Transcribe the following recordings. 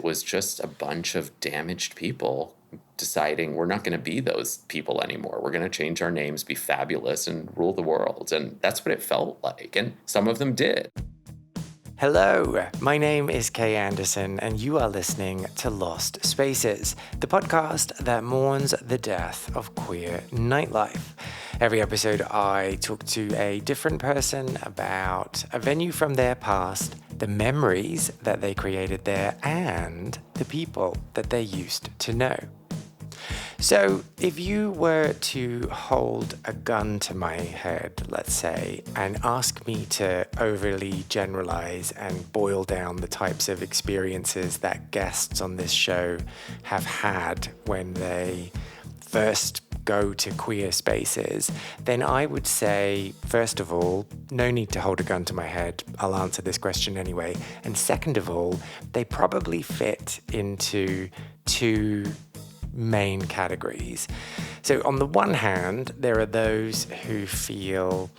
it was just a bunch of damaged people deciding we're not going to be those people anymore. We're going to change our names, be fabulous, and rule the world. And that's what it felt like. And some of them did. Hello, my name is Kay Anderson, and you are listening to Lost Spaces, the podcast that mourns the death of queer nightlife. Every episode, I talk to a different person about a venue from their past, the memories that they created there, and the people that they used to know. So, if you were to hold a gun to my head, let's say, and ask me to overly generalize and boil down the types of experiences that guests on this show have had when they first go to queer spaces, then I would say, first of all, no need to hold a gun to my head. I'll answer this question anyway. And second of all, they probably fit into two main categories. So on the one hand, there are those who feel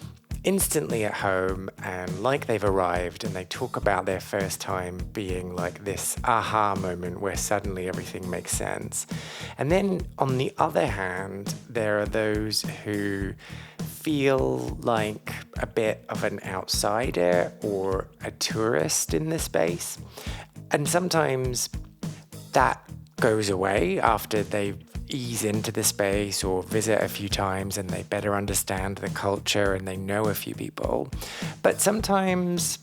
instantly at home and like they've arrived, and they talk about their first time being like this aha moment where suddenly everything makes sense. And then on the other hand, there are those who feel like a bit of an outsider or a tourist in the space. And sometimes that goes away after they ease into the space or visit a few times and they better understand the culture and they know a few people. But sometimes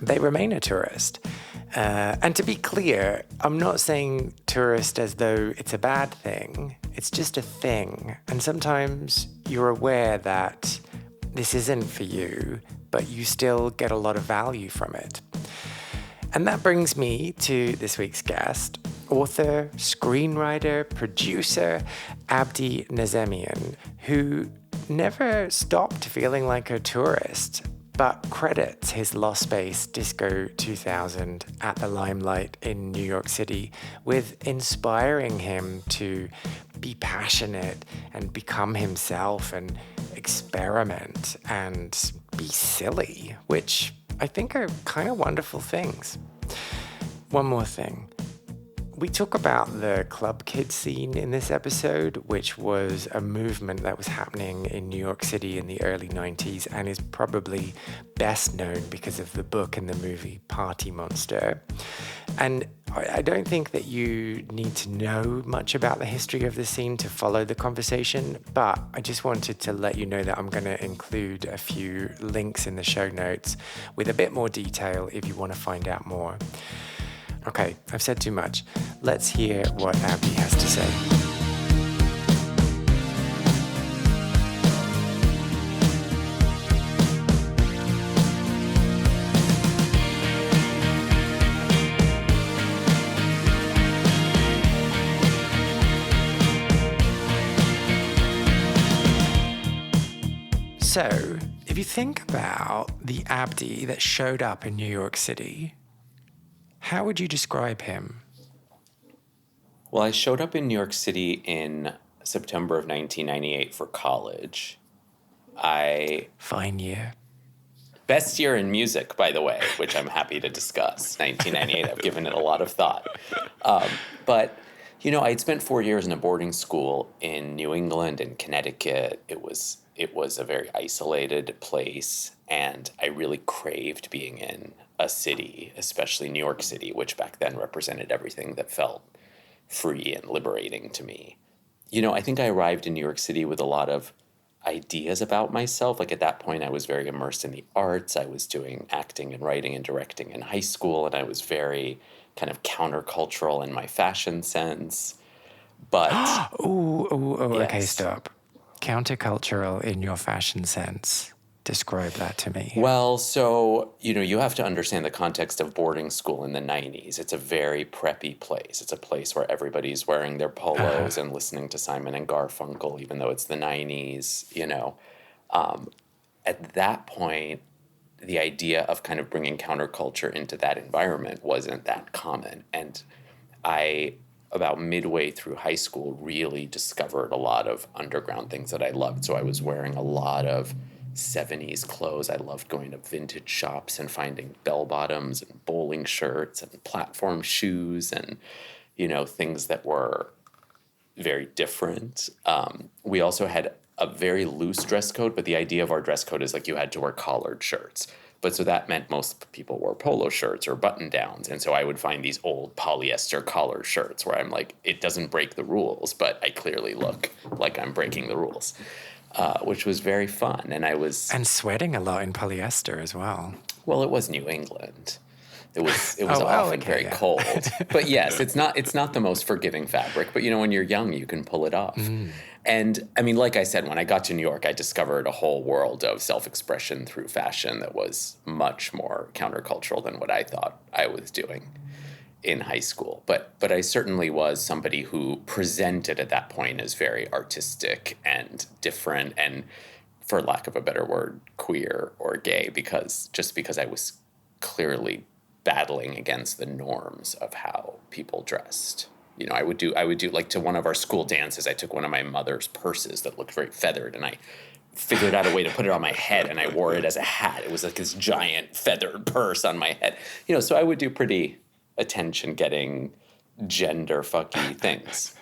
they remain a tourist. And to be clear, I'm not saying tourist as though it's a bad thing. It's just a thing. And sometimes you're aware that this isn't for you, but you still get a lot of value from it. And that brings me to this week's guest, author, screenwriter, producer, Abdi Nazemian, who never stopped feeling like a tourist, but credits his Lost Space Disco 2000 at the Limelight in New York City with inspiring him to be passionate and become himself and experiment and be silly, which I think are kind of wonderful things. One more thing. We talk about the club kid scene in this episode, which was a movement that was happening in New York City in the early 90s and is probably best known because of the book and the movie Party Monster. And I don't think that you need to know much about the history of the scene to follow the conversation, but I just wanted to let you know that I'm going to include a few links in the show notes with a bit more detail if you want to find out more. Okay, I've said too much. Let's hear what Abdi has to say. So, if you think about the Abdi that showed up in New York City, how would you describe him? Well, I showed up in New York City in September of 1998 for college. Fine year. Best year in music, by the way, which I'm happy to discuss. 1998, I've given it a lot of thought. But, you know, I'd spent 4 years in a boarding school in New England and Connecticut. It was a very isolated place, and I really craved being in a city, especially New York City, which back then represented everything that felt free and liberating to me. You know, I think I arrived in New York City with a lot of ideas about myself. Like at that point, I was very immersed in the arts. I was doing acting and writing and directing in high school, and I was very kind of countercultural in my fashion sense. But yes. Okay, Yes. stop. Countercultural in your fashion sense. Describe that to me. Well, so, you know, you have to understand the context of boarding school in the 90s. It's a very preppy place. It's a place where everybody's wearing their polos and listening to Simon and Garfunkel, even though it's the 90s, you know. At that point, the idea of kind of bringing counterculture into that environment wasn't that common. And I, about midway through high school, really discovered a lot of underground things that I loved. So I was wearing a lot of 70s clothes. I loved going to vintage shops and finding bell-bottoms and bowling shirts and platform shoes and, things that were very different. We also had a very loose dress code, but the idea of our dress code is like you had to wear collared shirts. But so that meant most people wore polo shirts or button downs. And so I would find these old polyester collar shirts where I'm like, it doesn't break the rules, but I clearly look like I'm breaking the rules, which was very fun. And And sweating a lot in polyester as well. well, it was New England. It was often very cold. But yes, it's not the most forgiving fabric. But when you're young, you can pull it off. And I mean, like I said, when I got to New York, I discovered a whole world of self-expression through fashion that was much more countercultural than what I thought I was doing in high school. But I certainly was somebody who presented at that point as very artistic and different and, for lack of a better word, queer or gay, because I was clearly battling against the norms of how people dressed. I would do like to one of our school dances, I took one of my mother's purses that looked very feathered and I figured out a way to put it on my head and I wore it as a hat. It was like this giant feathered purse on my head. So I would do pretty attention-getting, gender-fucky things.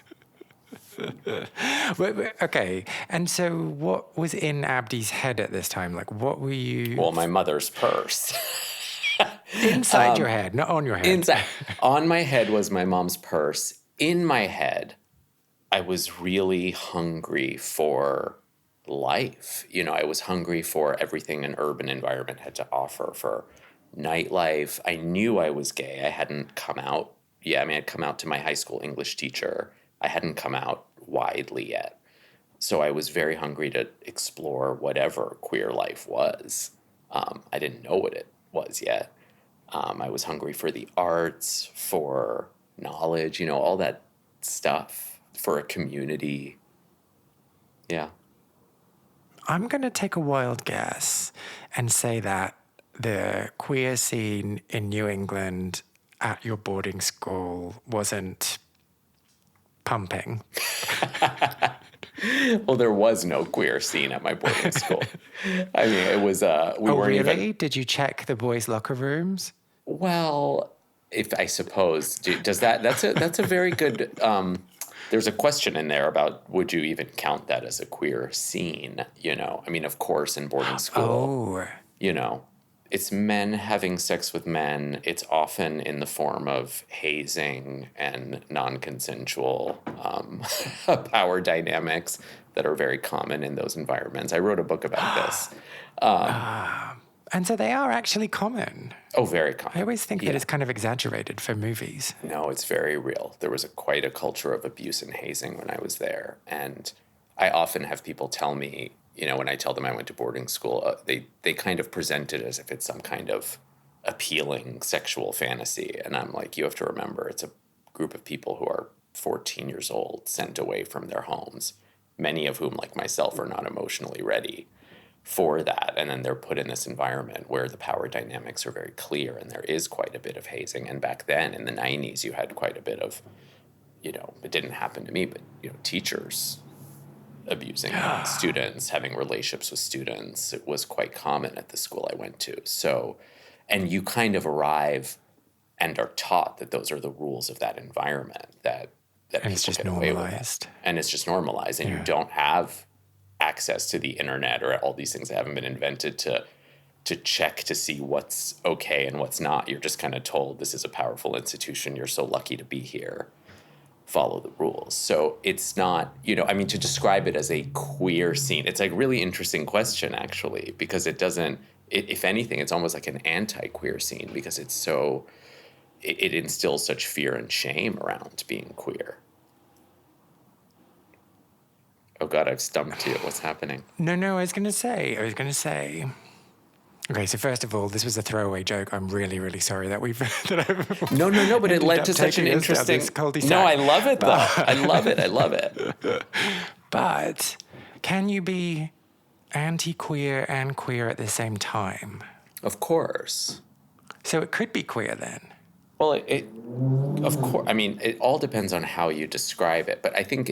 Okay, and so what was in Abdi's head at this time? Like, what were you... Well, my mother's purse. Inside your head, not on your head. Inside. On my head was my mom's purse. In my head, I was really hungry for life. I was hungry for everything an urban environment had to offer, for nightlife. I knew I was gay. I hadn't come out. Yeah, I mean, I'd come out to my high school English teacher. I hadn't come out widely yet. So I was very hungry to explore whatever queer life was. I didn't know what it was yet. I was hungry for the arts, for knowledge, all that stuff, for a community. Yeah. I'm going to take a wild guess and say that the queer scene in New England at your boarding school wasn't pumping. Well, there was no queer scene at my boarding school. I mean, it was, we weren't really? even... Did you check the boys' locker rooms? Well, if I suppose, that's a very good, there's a question in there about would you even count that as a queer scene, I mean, of course, in boarding school, it's men having sex with men. It's often in the form of hazing and non-consensual power dynamics that are very common in those environments. I wrote a book about this. And so they are actually common. Oh, very common. I always think that it's kind of exaggerated for movies. No, it's very real. There was quite a culture of abuse and hazing when I was there. And I often have people tell me, when I tell them I went to boarding school, they kind of present it as if it's some kind of appealing sexual fantasy. And I'm like, you have to remember, it's a group of people who are 14 years old, sent away from their homes, many of whom, like myself, are not emotionally ready for that. And then they're put in this environment where the power dynamics are very clear and there is quite a bit of hazing. And back then in the 90s, you had quite a bit of, it didn't happen to me, but, teachers abusing students, having relationships with students. It was quite common at the school I went to. So, and you kind of arrive and are taught that those are the rules of that environment, that and it's just normalized. And it's just normalized. And you don't have access to the internet or all these things that haven't been invented to check to see what's okay and what's not. You're just kind of told this is a powerful institution. You're so lucky to be here. Follow the rules. So it's not, to describe it as a queer scene, it's like a really interesting question, actually, because it doesn't, if anything, it's almost like an anti-queer scene because it's so, it instills such fear and shame around being queer. Oh God, I've stumped you. What's happening? No, I was going to say. Okay, so first of all, this was a throwaway joke. I'm really, really sorry that I've... No, but it led to such an interesting... No, I love it, though. I love it. But can you be anti-queer and queer at the same time? Of course. So it could be queer then? Well, of course. I mean, it all depends on how you describe it. But I think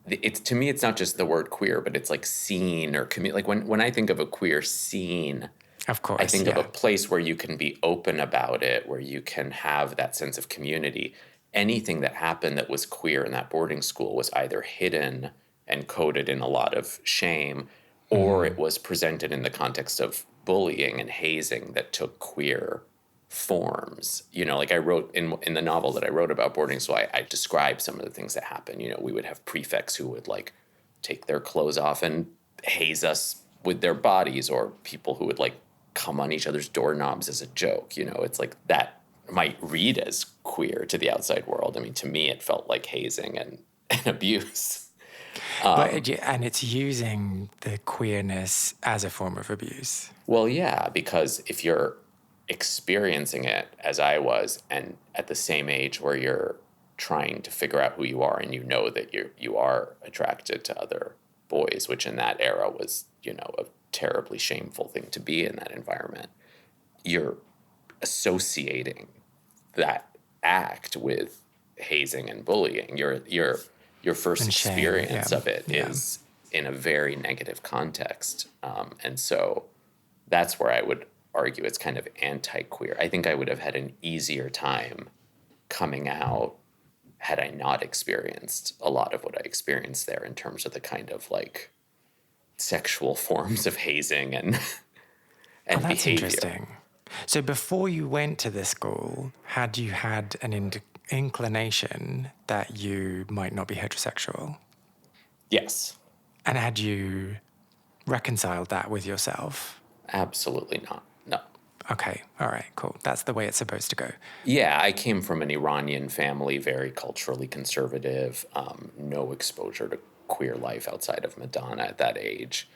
it's, to me, it's not just the word queer, but it's like scene or like when I think of a queer scene, Of course, I think of yeah. a place where you can be open about it, where you can have that sense of community. Anything that happened that was queer in that boarding school was either hidden and coded in a lot of shame, or it was presented in the context of bullying and hazing that took queer forms. Like I wrote in the novel that I wrote about boarding school, I described some of the things that happened. We would have prefects who would like take their clothes off and haze us with their bodies, or people who would like come on each other's doorknobs as a joke. It's like that might read as queer to the outside world. I mean, to me, it felt like hazing and abuse. And it's using the queerness as a form of abuse. Well, yeah, because if you're experiencing it as I was, and at the same age where you're trying to figure out who you are, and that you are attracted to other boys, which in that era was, a terribly shameful thing to be in that environment, you're associating that act with hazing and bullying. Your first And shame, experience yeah. of it is in a very negative context. And so that's where I would argue it's kind of anti-queer. I think I would have had an easier time coming out had I not experienced a lot of what I experienced there in terms of the kind of like sexual forms of hazing and That's behavior. interesting. So before you went to this school, had you had an inclination that you might not be heterosexual? Yes, And had you reconciled that with yourself? absolutely not. No. Okay, all right, cool. That's the way it's supposed to go. Yeah, I came from an Iranian family, very culturally conservative, no exposure to queer life outside of Madonna at that age.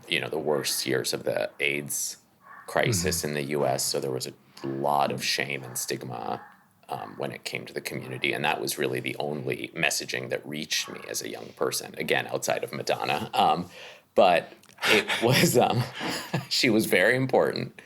The worst years of the AIDS crisis in the U.S., so there was a lot of shame and stigma when it came to the community, and that was really the only messaging that reached me as a young person, again, outside of Madonna. But it was, she was very important.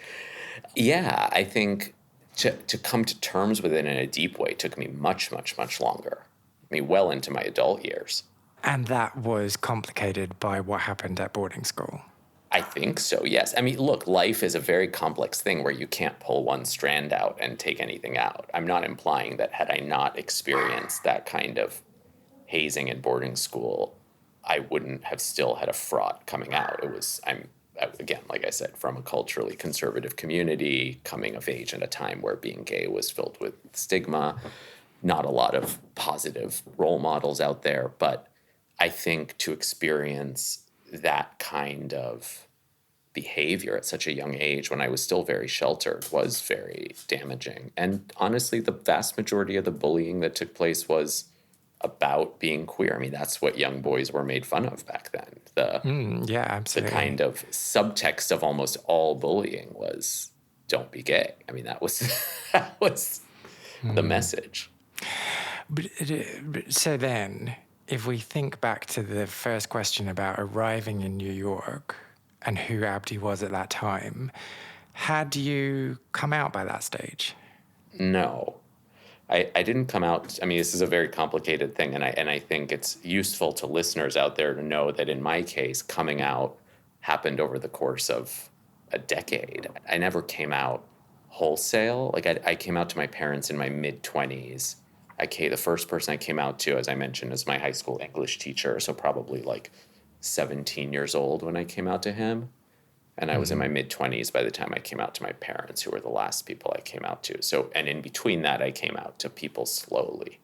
Yeah, I think to come to terms with it in a deep way took me much, much, much longer. I mean, well into my adult years. And that was complicated by what happened at boarding school. I think so, yes. I mean, look, life is a very complex thing where you can't pull one strand out and take anything out. I'm not implying that had I not experienced that kind of hazing in boarding school, I wouldn't have still had a fraught coming out. Again, like I said, from a culturally conservative community, coming of age at a time where being gay was filled with stigma, not a lot of positive role models out there. But I think to experience that kind of behavior at such a young age when I was still very sheltered was very damaging. And honestly, the vast majority of the bullying that took place was about being queer. I mean, that's what young boys were made fun of back then. Yeah, The absolutely. kind of subtext of almost all bullying was don't be gay. I mean, that was the message. So then, if we think back to the first question about arriving in New York and who Abdi was at that time, had you come out by that stage? No. I didn't come out. I mean, this is a very complicated thing, and I think it's useful to listeners out there to know that in my case, coming out happened over the course of a decade. I never came out wholesale. Like I came out to my parents in my mid-20s. The first person I came out to, as I mentioned, is my high school English teacher, so probably like 17 years old when I came out to him. And I was in my mid-20s by the time I came out to my parents, who were the last people I came out to. So, and in between that, I came out to people slowly.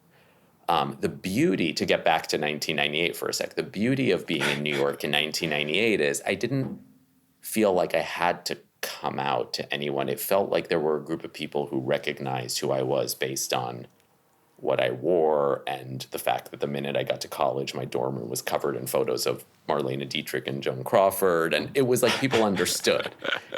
The beauty, to get back to 1998 for a sec, the beauty of being in New York in 1998 is I didn't feel like I had to come out to anyone. It felt like there were a group of people who recognized who I was based on what I wore and the fact that the minute I got to college, my dorm room was covered in photos of Marlena Dietrich and Joan Crawford. And it was like people understood.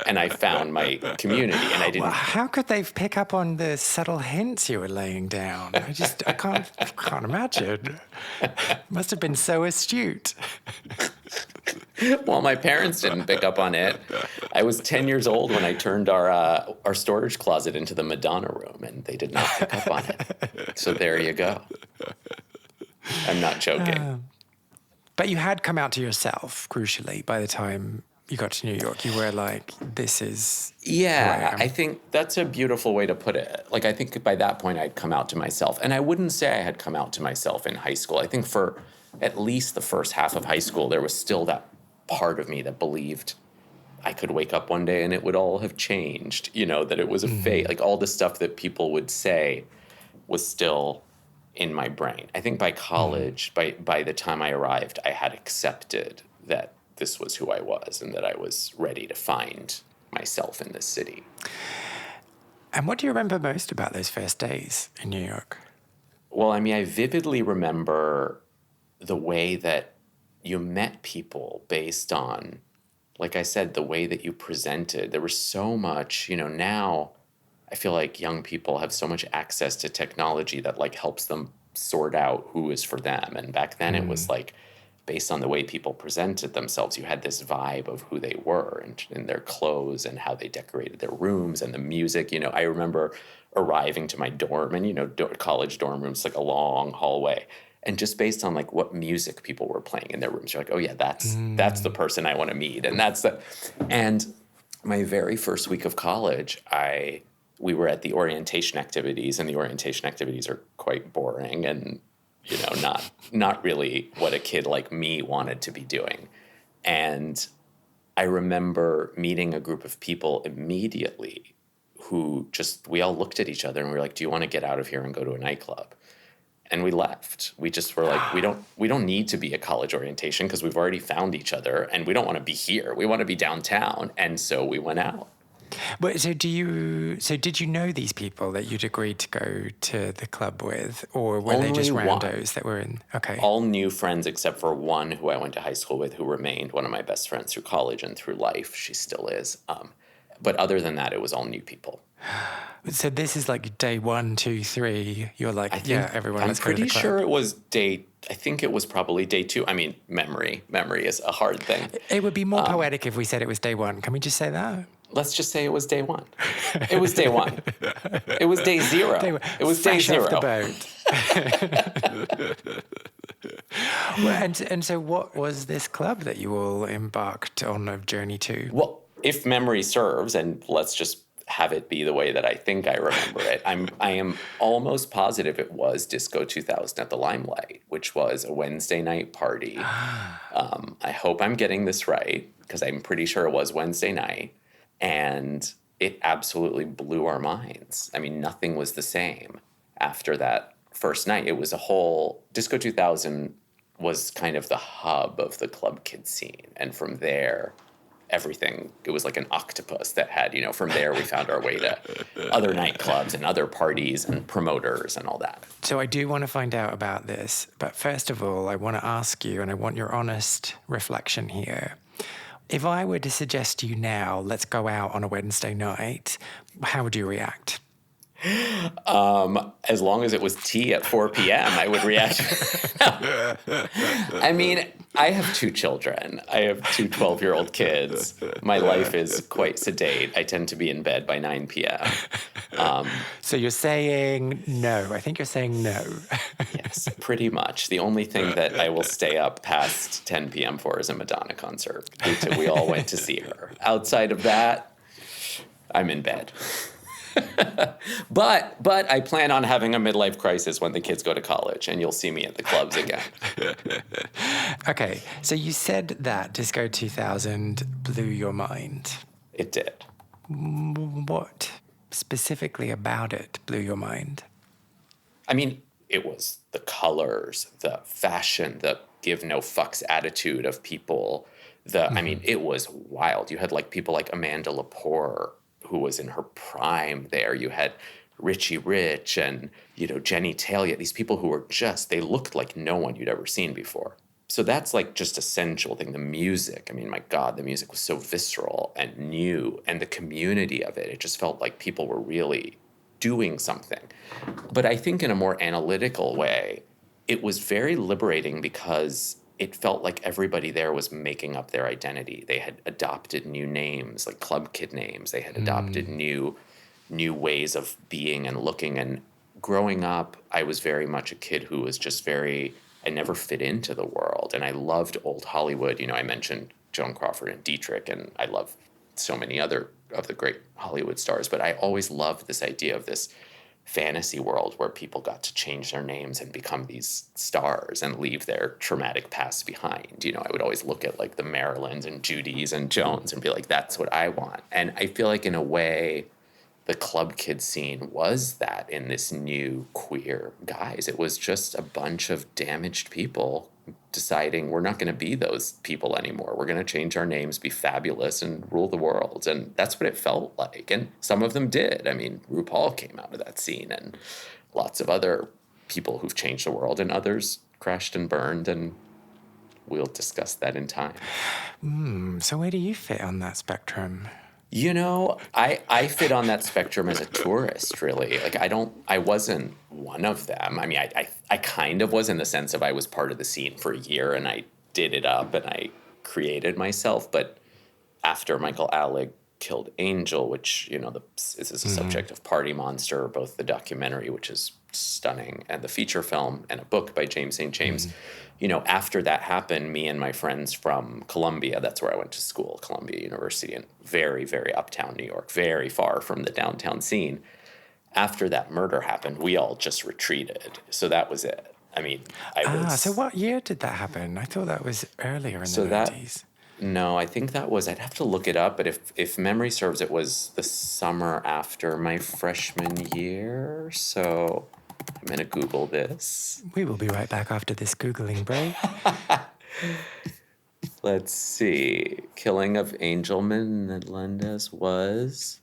And I found my community, and I didn't... Well, how could they pick up on the subtle hints you were laying down? I can't imagine. Must have been so astute. Well, my parents didn't pick up on it. I was 10 years old when I turned our storage closet into the Madonna room, and they did not pick up on it. So there you go. I'm not joking. But you had come out to yourself, crucially, by the time you got to New York. You were like, this is who I am. I think that's a beautiful way to put it. Like, I think by that point I'd come out to myself. And I wouldn't say I had come out to myself in high school. I think for at least the first half of high school, there was still that part of me that believed I could wake up one day and it would all have changed, that it was a fate. Like, all the stuff that people would say was still in my brain. I think by college, by the time I arrived, I had accepted that this was who I was and that I was ready to find myself in this city. And what do you remember most about those first days in New York? Well, I mean, I vividly remember the way that you met people based on, like I said, the way that you presented. There was so much, now I feel like young people have so much access to technology that like helps them sort out who is for them. And back then it was like, based on the way people presented themselves, you had this vibe of who they were and their clothes and how they decorated their rooms and the music. I remember arriving to my dorm and, college dorm rooms, like a long hallway. And just based on like what music people were playing in their rooms, you're like, oh yeah, that's the person I want to meet. And my very first week of college, we were at the orientation activities, and the orientation activities are quite boring and not really what a kid like me wanted to be doing. And I remember meeting a group of people immediately who we all looked at each other and we were like, do you want to get out of here and go to a nightclub? And we left. We just were like, we don't need to be at college orientation because we've already found each other and we don't want to be here. We want to be downtown. And so we went out. But did you know these people that you'd agreed to go to the club with, or were they just randos that were in? Okay. All new friends except for one who I went to high school with, who remained one of my best friends through college and through life. She still is. But other than that, it was all new people. So this is like day 1, 2, 3. You're like, everyone. I'm pretty sure it was I think it was probably day 2. I mean, memory is a hard thing. It would be more poetic if we said it was day 1. Can we just say that? Let's just say it was day 1. It was day 1. It was day 0. It was day 0. Off the boat. Well, and so what was this club that you all embarked on a journey to? Well, if memory serves, and let's just have it be the way that I think I remember it, I am almost positive it was Disco 2000 at the Limelight, which was a Wednesday night party. I hope I'm getting this right, because I'm pretty sure it was Wednesday night. And it absolutely blew our minds. I mean, nothing was the same after that first night. It was Disco 2000 was kind of the hub of the club kid scene. And from there, it was like an octopus that had, from there we found our way to other nightclubs and other parties and promoters and all that. So I do want to find out about this. But first of all, I want to ask you, and I want your honest reflection here. If I were to suggest to you now, let's go out on a Wednesday night, how would you react? As long as it was tea at 4 p.m., I would react. I mean, I have 2 children. I have 2 12-year-old kids. My life is quite sedate. I tend to be in bed by 9 p.m. So you're saying no. I think you're saying no. Yes, pretty much. The only thing that I will stay up past 10 p.m. for is a Madonna concert. We all went to see her. Outside of that, I'm in bed. But I plan on having a midlife crisis when the kids go to college, and you'll see me at the clubs again. Okay, so you said that Disco 2000 blew your mind. It did. What specifically about it blew your mind? I mean, it was the colors, the fashion, the give no fucks attitude of people. I mean, it was wild. You had like people like Amanda Lepore, who was in her prime there. You had Richie Rich and, Jenny Talia, these people who were they looked like no one you'd ever seen before. So that's like just a central thing. The music, I mean, my God, the music was so visceral and new, and the community of it just felt like people were really doing something. But I think in a more analytical way, it was very liberating because it felt like everybody there was making up their identity. They had adopted new names, like club kid names. They had adopted new ways of being and looking. And growing up, I was very much a kid who was just very I never fit into the world. And I loved old Hollywood. I mentioned Joan Crawford and Dietrich, and I love so many other of the great Hollywood stars. But I always loved this idea of this fantasy world where people got to change their names and become these stars and leave their traumatic past behind. I would always look at like the Marilyns and Judys and Joans and be like, that's what I want. And I feel like in a way, the club kid scene was that in this new queer guise. It was just a bunch of damaged people deciding we're not going to be those people anymore. We're going to change our names, be fabulous, and rule the world. And that's what it felt like. And some of them did. I mean, RuPaul came out of that scene, and lots of other people who've changed the world, and others crashed and burned, and we'll discuss that in time. So where do you fit on that spectrum? I fit on that spectrum as a tourist, really. Like, I wasn't one of them. I mean, I kind of was, in the sense of I was part of the scene for a year and I did it up and I created myself. But after Michael Alec killed Angel, which, this is a subject of Party Monster, both the documentary, which is stunning, and the feature film, and a book by James St. James. After that happened, me and my friends from Columbia, that's where I went to school, Columbia University, in very, very uptown New York, very far from the downtown scene. After that murder happened, we all just retreated. So that was it. I mean, So what year did that happen? I thought that was earlier in the 90s. No, I think that was, I'd have to look it up, but if memory serves, it was the summer after my freshman year. So I'm going to Google this. We will be right back after this Googling break. Let's see. Killing of Angel Menendez was...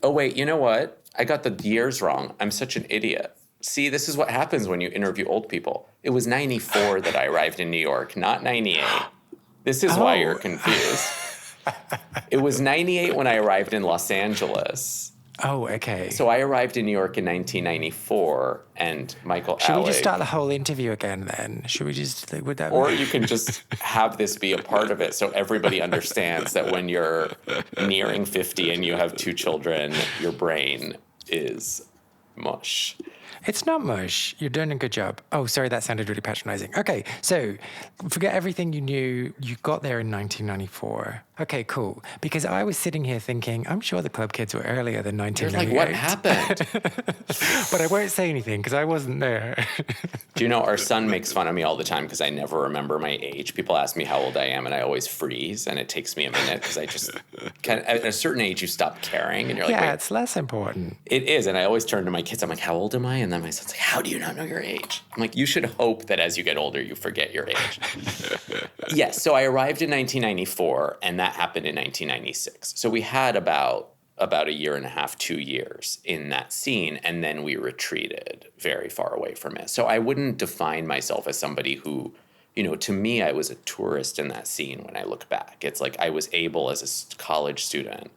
Oh, wait, you know what? I got the years wrong. I'm such an idiot. See, this is what happens when you interview old people. It was 94 that I arrived in New York, not 98. This is why you're confused. It was 98 when I arrived in Los Angeles. Oh, okay. So I arrived in New York in 1994, and Michael Alec... Should we just start the whole interview again then? Should we just... Would that... Or you can just have this be a part of it so everybody understands that when you're nearing 50 and you have 2 children, your brain is mush. It's not mush. You're doing a good job. Oh, sorry, that sounded really patronizing. Okay, so forget everything you knew. You got there in 1994. Okay, cool. Because I was sitting here thinking, I'm sure the club kids were earlier than 1998. You're like, what happened? But I won't say anything because I wasn't there. Do you know, our son makes fun of me all the time because I never remember my age. People ask me how old I am, and I always freeze, and it takes me a minute because I just... at a certain age, you stop caring, and you're like, yeah, wait. it's less important. It is, and I always turn to my kids. I'm like, how old am I? And then my son's like, how do you not know your age? I'm like, you should hope that as you get older, you forget your age. Yes, so I arrived in 1994, and that happened in 1996. So we had about a year and a half, 2 years in that scene, and then we retreated very far away from it. So I wouldn't define myself as somebody who, to me, I was a tourist in that scene when I look back. It's like I was able as a college student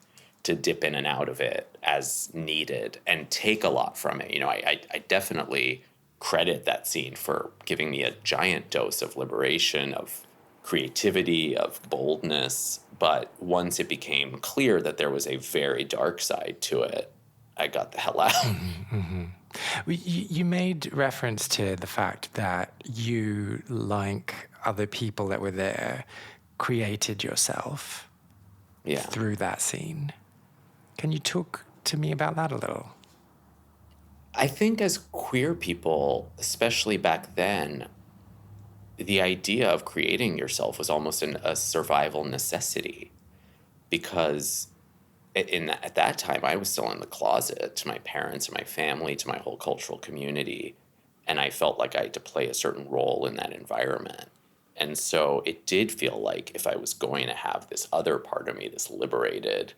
to dip in and out of it as needed and take a lot from it. I definitely credit that scene for giving me a giant dose of liberation, of creativity, of boldness. But once it became clear that there was a very dark side to it, I got the hell out. Mm-hmm. You made reference to the fact that you, like other people that were there, created yourself through that scene. Can you talk to me about that a little? I think as queer people, especially back then, the idea of creating yourself was almost a survival necessity, because at that time I was still in the closet to my parents and my family, to my whole cultural community, and I felt like I had to play a certain role in that environment. And so it did feel like if I was going to have this other part of me, this liberated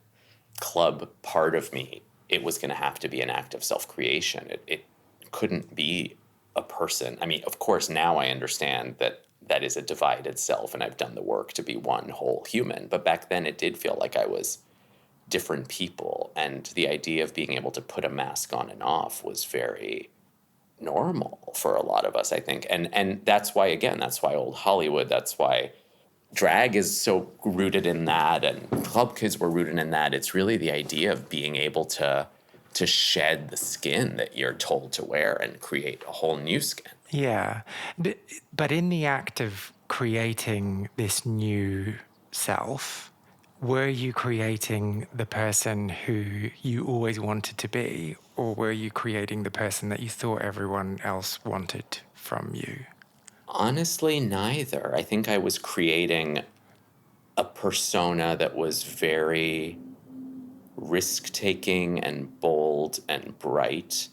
club part of me, it was going to have to be an act of self-creation. It couldn't be a person. I mean, of course, now I understand that is a divided self, and I've done the work to be one whole human. But back then, it did feel like I was different people, and the idea of being able to put a mask on and off was very normal for a lot of us, I think. And that's why, again, that's why old Hollywood, that's why drag is so rooted in that, and club kids were rooted in that. It's really the idea of being able to to shed the skin that you're told to wear and create a whole new skin. Yeah. But in the act of creating this new self, were you creating the person who you always wanted to be, or were you creating the person that you thought everyone else wanted from you? Honestly, neither. I think I was creating a persona that was very risk-taking and bold and bright,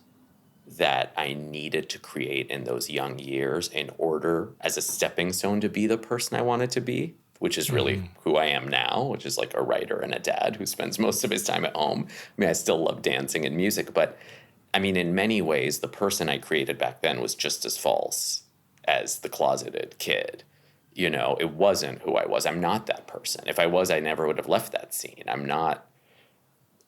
that I needed to create in those young years in order as a stepping stone to be the person I wanted to be, which is really who I am now, which is like a writer and a dad who spends most of his time at home. I mean, I still love dancing and music, but I mean, in many ways, the person I created back then was just as false as the closeted kid. You know, it wasn't who I was. I'm not that person. If I was, I never would have left that scene. I'm not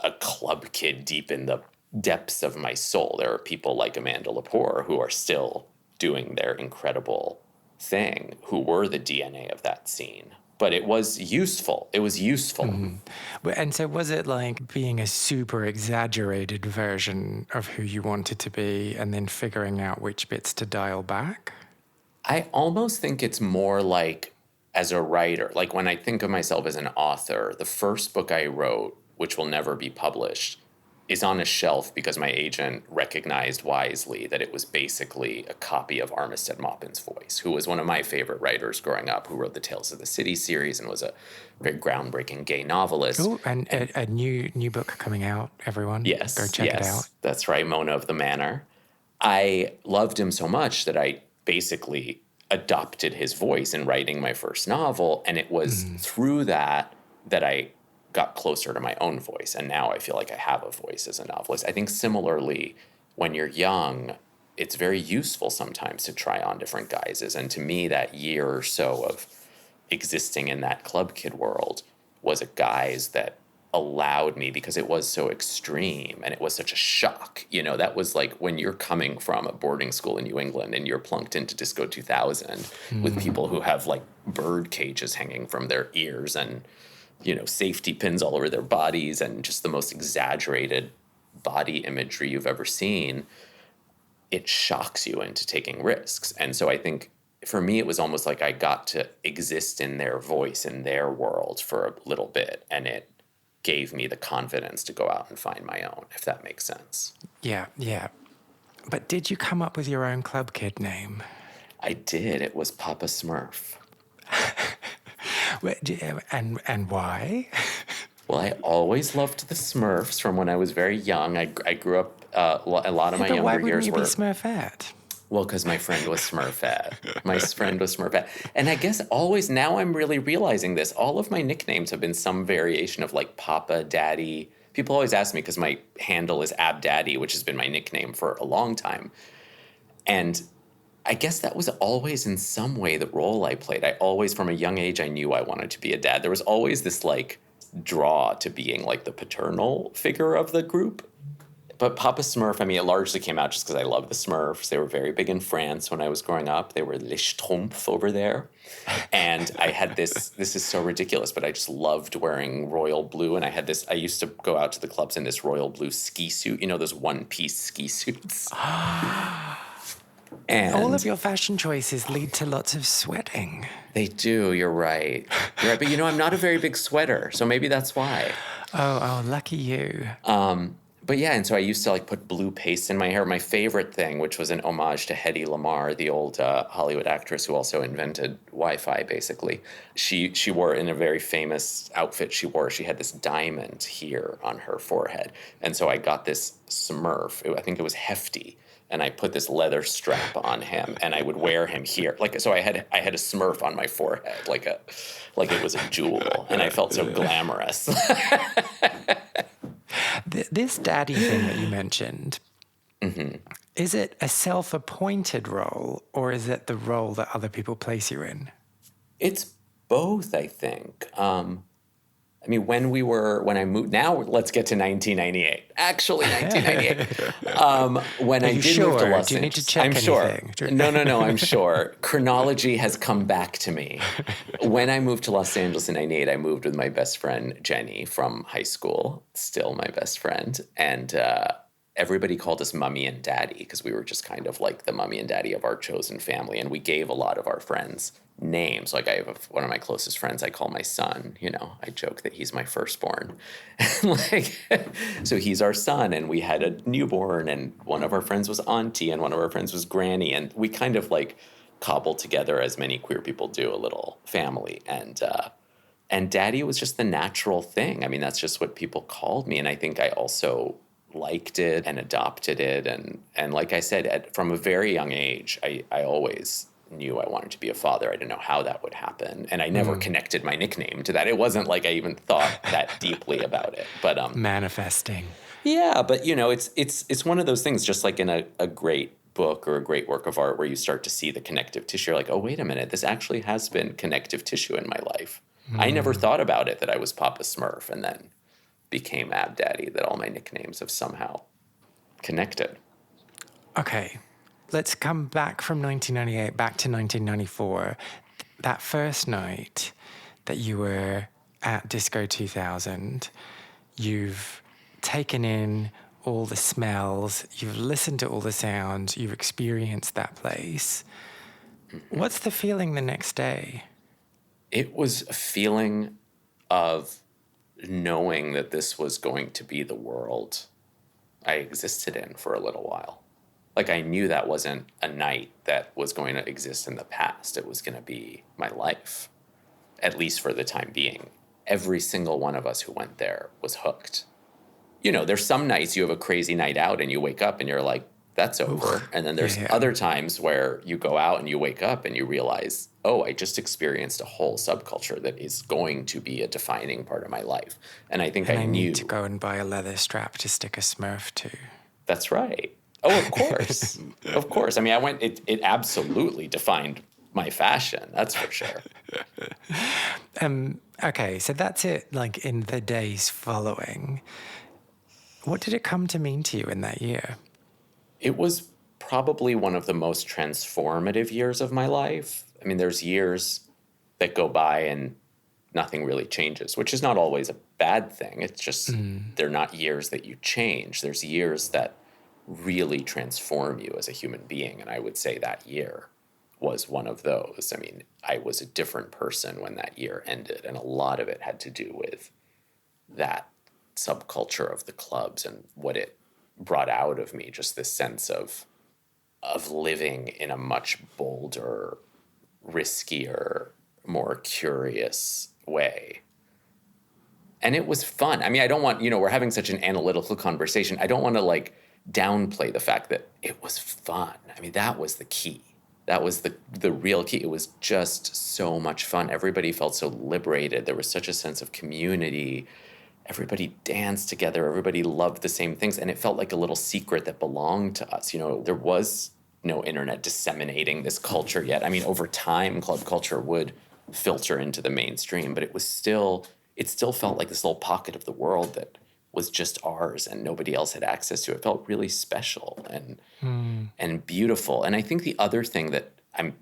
a club kid deep in the depths of my soul. There are people like Amanda Lepore who are still doing their incredible thing, who were the DNA of that scene. But it was useful. It was useful. Mm-hmm. And so was it like being a super exaggerated version of who you wanted to be and then figuring out which bits to dial back? I almost think it's more like, as a writer, like when I think of myself as an author, the first book I wrote, which will never be published, is on a shelf because my agent recognized wisely that it was basically a copy of Armistead Maupin's voice, who was one of my favorite writers growing up, who wrote the Tales of the City series and was a very groundbreaking gay novelist. Oh, and a new book coming out, everyone. Yes, Go check it out. That's right, Mona of the Manor. I loved him so much that I basically adopted his voice in writing my first novel, and it was through that I got closer to my own voice, and now I feel like I have a voice as a novelist. I think similarly, when you're young, it's very useful sometimes to try on different guises, and to me, that year or so of existing in that club kid world was a guise that allowed me, because it was so extreme and it was such a shock. You know, that was like when you're coming from a boarding school in New England and you're plunked into Disco 2000 with people who have like bird cages hanging from their ears and, you know, safety pins all over their bodies and just the most exaggerated body imagery you've ever seen. It shocks you into taking risks. And so I think for me, it was almost like I got to exist in their voice, in their world for a little bit. And it gave me the confidence to go out and find my own, if that makes sense. Yeah. But did you come up with your own club kid name? I did. It was Papa Smurf. And why? Well, I always loved the Smurfs from when I was very young. I grew up, a lot of my younger why years wouldn't you were... be Smurfette? Well, because my friend was Smurfette. My friend was Smurfette. And I guess always, now I'm really realizing this, all of my nicknames have been some variation of like Papa, Daddy. People always ask me, because my handle is Abdaddy, which has been my nickname for a long time. And I guess that was always in some way the role I played. I always, from a young age, I knew I wanted to be a dad. There was always this like draw to being like the paternal figure of the group. But Papa Smurf, I mean, it largely came out just because I love the Smurfs. They were very big in France when I was growing up. They were les Schtroumpfs over there. And I had this is so ridiculous, but I just loved wearing royal blue. And I used to go out to the clubs in this royal blue ski suit, you know, those one-piece ski suits. And all of your fashion choices lead to lots of sweating. They do, you're right. But, you know, I'm not a very big sweater, so maybe that's why. Oh, lucky you. But yeah, and so I used to like put blue paste in my hair. My favorite thing, which was an homage to Hedy Lamarr, the old Hollywood actress who also invented Wi-Fi, basically. She wore, in a very famous outfit she had this diamond here on her forehead. And so I got this Smurf, I think it was Hefty, and I put this leather strap on him, and I would wear him here. So I had a Smurf on my forehead, like it was a jewel, and I felt so glamorous. This daddy thing that you mentioned, is it a self-appointed role, or is it the role that other people place you in? It's both, I think. I mean, when I moved, now let's get to 1998. Actually, 1998. When I did move to Los Angeles. Do you need to check anything? Sure. No, I'm sure. Chronology has come back to me. When I moved to Los Angeles in 98, I moved with my best friend, Jenny, from high school, still my best friend. And everybody called us Mummy and Daddy because we were just kind of like the Mummy and Daddy of our chosen family. And we gave a lot of our friends names. Like I have one of my closest friends I call my son. You know, I joke that he's my firstborn. Like, so he's our son, and we had a newborn, and one of our friends was Auntie, and one of our friends was Granny. And we kind of like cobbled together, as many queer people do, a little family. And Daddy was just the natural thing. I mean, that's just what people called me. And I think I also liked it and adopted it. And like I said, from a very young age, I always knew I wanted to be a father. I didn't know how that would happen. And I never connected my nickname to that. It wasn't like I even thought that deeply about it. But Manifesting. yeah, but you know, it's one of those things, just like in a great book or a great work of art where you start to see the connective tissue. You're like, oh, wait a minute, this actually has been connective tissue in my life. I never thought about it, that I was Papa Smurf and then became Ab Daddy, that all my nicknames have somehow connected. Okay, let's come back from 1998 back to 1994. That first night that you were at Disco 2000, you've taken in all the smells, you've listened to all the sounds, you've experienced that place. What's the feeling the next day? It was a feeling of knowing that this was going to be the world I existed in for a little while. Like, I knew that wasn't a night that was going to exist in the past. It was going to be my life, at least for the time being. Every single one of us who went there was hooked. You know, there's some nights you have a crazy night out and you wake up and you're like, that's over. And then there's other times where you go out and you wake up and you realize, oh, I just experienced a whole subculture that is going to be a defining part of my life. And I think I knew. Need to go and buy a leather strap to stick a Smurf to. That's right. Oh, of course. Of course. I mean, it absolutely defined my fashion. That's for sure. Okay, so that's it, like in the days following. What did it come to mean to you in that year? It was probably one of the most transformative years of my life. I mean, there's years that go by and nothing really changes, which is not always a bad thing. It's just they're not years that you change. There's years that really transform you as a human being. And I would say that year was one of those. I mean, I was a different person when that year ended. And a lot of it had to do with that subculture of the clubs and what it brought out of me, just this sense of living in a much bolder, riskier, more curious way. And it was fun. I mean, I don't want, we're having such an analytical conversation. I don't want to like downplay the fact that it was fun. I mean, that was the key. That was the real key. It was just so much fun. Everybody felt so liberated. There was such a sense of community. Everybody danced together. Everybody loved the same things. And it felt like a little secret that belonged to us. There was no internet disseminating this culture yet. I mean, over time, club culture would filter into the mainstream, but it still felt like this little pocket of the world that was just ours and nobody else had access to. It felt really special and beautiful. And I think the other thing that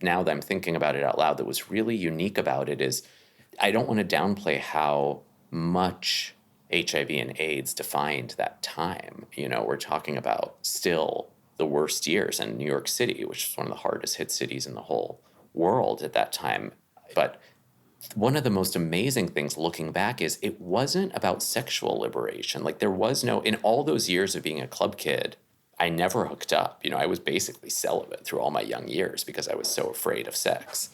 now that I'm thinking about it out loud, that was really unique about it is, I don't want to downplay how much HIV and AIDS defined that time. We're talking about still the worst years in New York City, which was one of the hardest hit cities in the whole world at that time. But one of the most amazing things looking back is it wasn't about sexual liberation. Like, there was no, in all those years of being a club kid, I never hooked up. I was basically celibate through all my young years because I was so afraid of sex,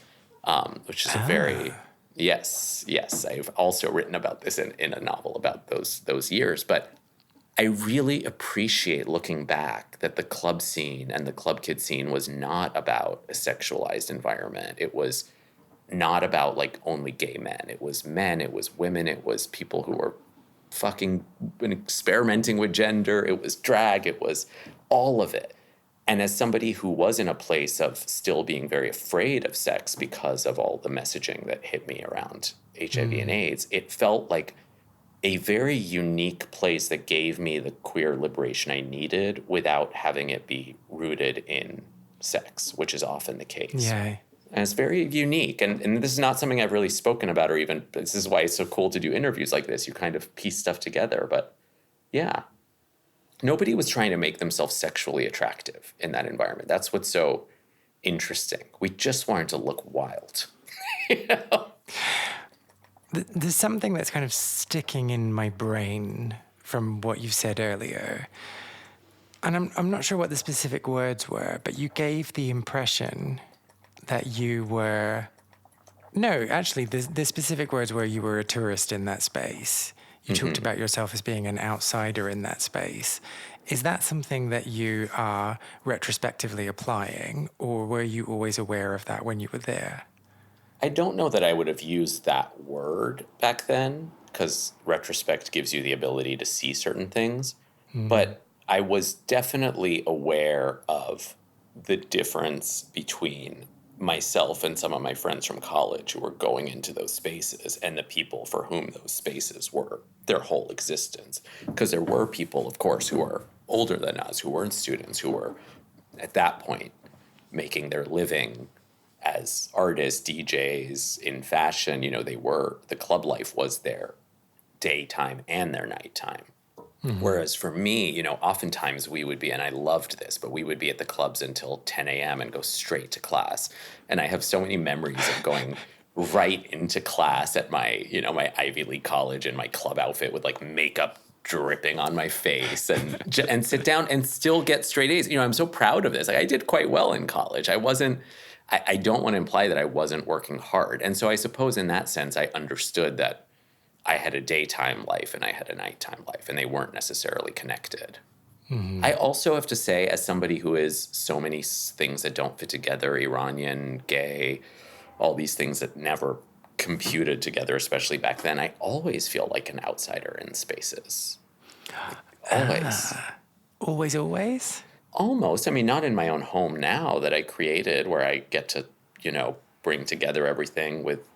which is a very... Yes. I've also written about this in a novel about those years. But I really appreciate looking back that the club scene and the club kid scene was not about a sexualized environment. It was not about like only gay men. It was men, it was women, it was people who were fucking experimenting with gender. It was drag, it was all of it. And as somebody who was in a place of still being very afraid of sex because of all the messaging that hit me around HIV and AIDS, it felt like a very unique place that gave me the queer liberation I needed without having it be rooted in sex, which is often the case. Yeah. And it's very unique. And this is not something I've really spoken about, or even, this is why it's so cool to do interviews like this. You kind of piece stuff together. But yeah. nobody was trying to make themselves sexually attractive in that environment. That's what's so interesting. We just wanted to look wild. You know? There's something that's kind of sticking in my brain from what you said earlier. And I'm not sure what the specific words were, but you gave the impression that you were... No, actually, the specific words were you were a tourist in that space. You talked about yourself as being an outsider in that space. Is that something that you are retrospectively applying, or were you always aware of that when you were there? I don't know that I would have used that word back then, because retrospect gives you the ability to see certain things. But I was definitely aware of the difference between myself and some of my friends from college who were going into those spaces and the people for whom those spaces were their whole existence. Because there were people, of course, who are older than us, who weren't students, who were at that point making their living as artists, DJs, in fashion. You know, the club life was their daytime and their nighttime. Whereas for me, you know, oftentimes we would be, and I loved this, but we would be at the clubs until 10 a.m. and go straight to class. And I have so many memories of going right into class at my, you know, my Ivy League college in my club outfit with like makeup dripping on my face and sit down and still get straight A's. You know, I'm so proud of this. Like, I did quite well in college. I don't want to imply that I wasn't working hard. And so I suppose in that sense, I understood that I had a daytime life and I had a nighttime life, and they weren't necessarily connected. I also have to say, as somebody who is so many things that don't fit together, Iranian, gay, all these things that never computed together, especially back then, I always feel like an outsider in spaces. Always. Always? Almost. I mean, not in my own home now that I created where I get to, you know, bring together everything with,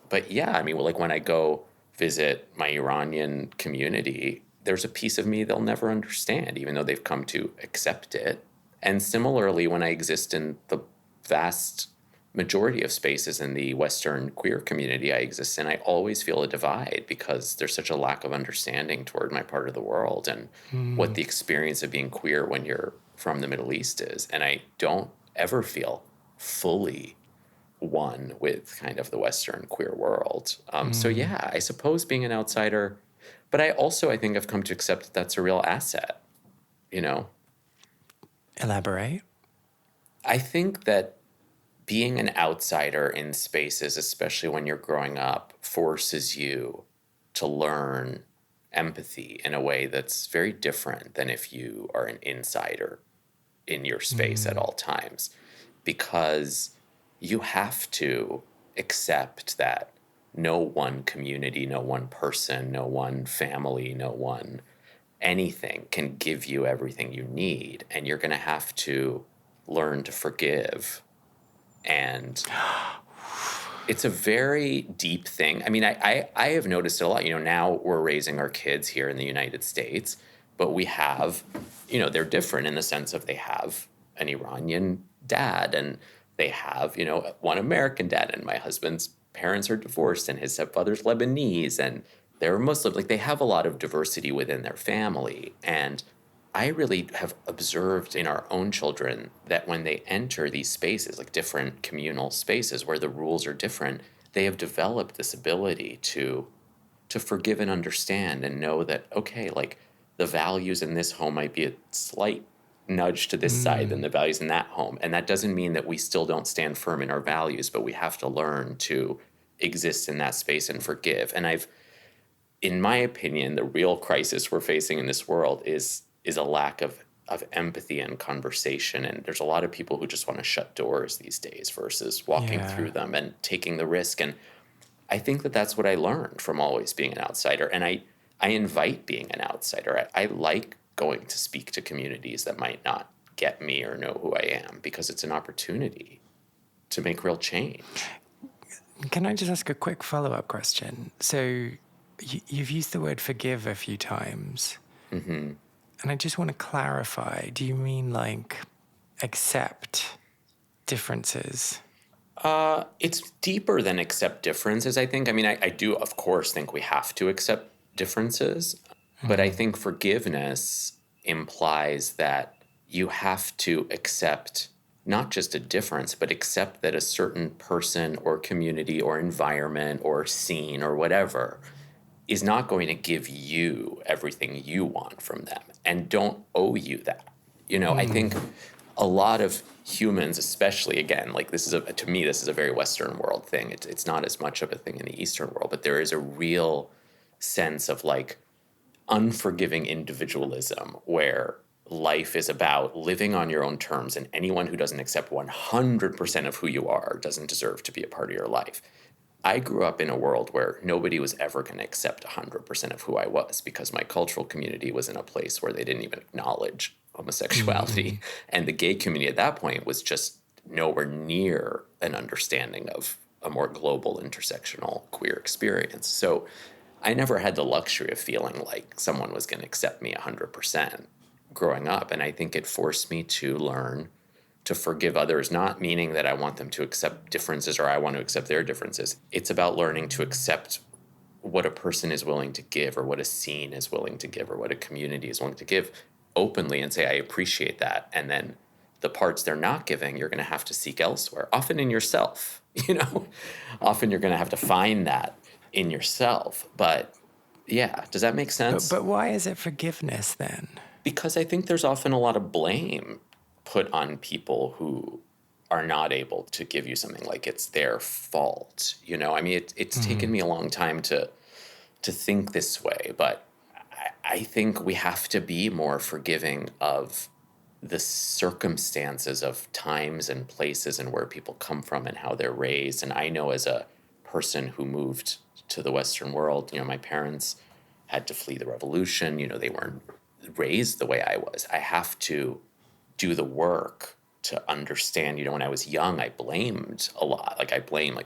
but yeah, I mean, like when I go visit my Iranian community, there's a piece of me they'll never understand, even though they've come to accept it. And similarly, when I exist in the vast majority of spaces in the Western queer community I exist in, I always feel a divide because there's such a lack of understanding toward my part of the world and what the experience of being queer when you're from the Middle East is. And I don't ever feel fully one with kind of the Western queer world. So yeah, I suppose being an outsider, but I think I've come to accept that that's a real asset, you know? Elaborate. I think that being an outsider in spaces, especially when you're growing up, forces you to learn empathy in a way that's very different than if you are an insider in your space at all times, because you have to accept that no one community, no one person, no one family, no one anything can give you everything you need. And you're going to have to learn to forgive. And it's a very deep thing. I mean, I have noticed it a lot. You know, now we're raising our kids here in the United States, but we have, you know, they're different in the sense of they have an Iranian dad and they have, you know, one American dad, and my husband's parents are divorced and his stepfather's Lebanese and they're Muslim. Like, they have a lot of diversity within their family. And I really have observed in our own children that when they enter these spaces, like different communal spaces where the rules are different, they have developed this ability to forgive and understand and know that, okay, like the values in this home might be a slight nudge to this side than the values in that home. And that doesn't mean that we still don't stand firm in our values, but we have to learn to exist in that space and forgive. And in my opinion, the real crisis we're facing in this world is a lack of empathy and conversation. And there's a lot of people who just want to shut doors these days versus walking through them and taking the risk. And I think that that's what I learned from always being an outsider. And I invite being an outsider. I like going to speak to communities that might not get me or know who I am, because it's an opportunity to make real change. Can I just ask a quick follow-up question? So you've used the word forgive a few times. And I just want to clarify, do you mean like accept differences? It's deeper than accept differences, I think. I mean, I do, of course, think we have to accept differences. But I think forgiveness implies that you have to accept not just a difference, but accept that a certain person or community or environment or scene or whatever is not going to give you everything you want from them and don't owe you that. I think a lot of humans, especially, again, like to me, this is a very Western world thing. It's not as much of a thing in the Eastern world, but there is a real sense of like unforgiving individualism where life is about living on your own terms, and anyone who doesn't accept 100% of who you are doesn't deserve to be a part of your life. I grew up in a world where nobody was ever going to accept 100% of who I was because my cultural community was in a place where they didn't even acknowledge homosexuality. And the gay community at that point was just nowhere near an understanding of a more global intersectional queer experience. So I never had the luxury of feeling like someone was going to accept me 100% growing up. And I think it forced me to learn to forgive others, not meaning that I want them to accept differences or I want to accept their differences. It's about learning to accept what a person is willing to give or what a scene is willing to give or what a community is willing to give openly and say, I appreciate that. And then the parts they're not giving, you're going to have to seek elsewhere, often in yourself. Often you're going to have to find that in yourself. But yeah, does that make sense? But why is it forgiveness then? Because I think there's often a lot of blame put on people who are not able to give you something like it's their fault. I mean, it's taken me a long time to think this way, but I think we have to be more forgiving of the circumstances of times and places and where people come from and how they're raised. And I know as a person who moved to the Western world, my parents had to flee the revolution. They weren't raised the way I was. I have to do the work to understand. When I was young, I blamed a lot.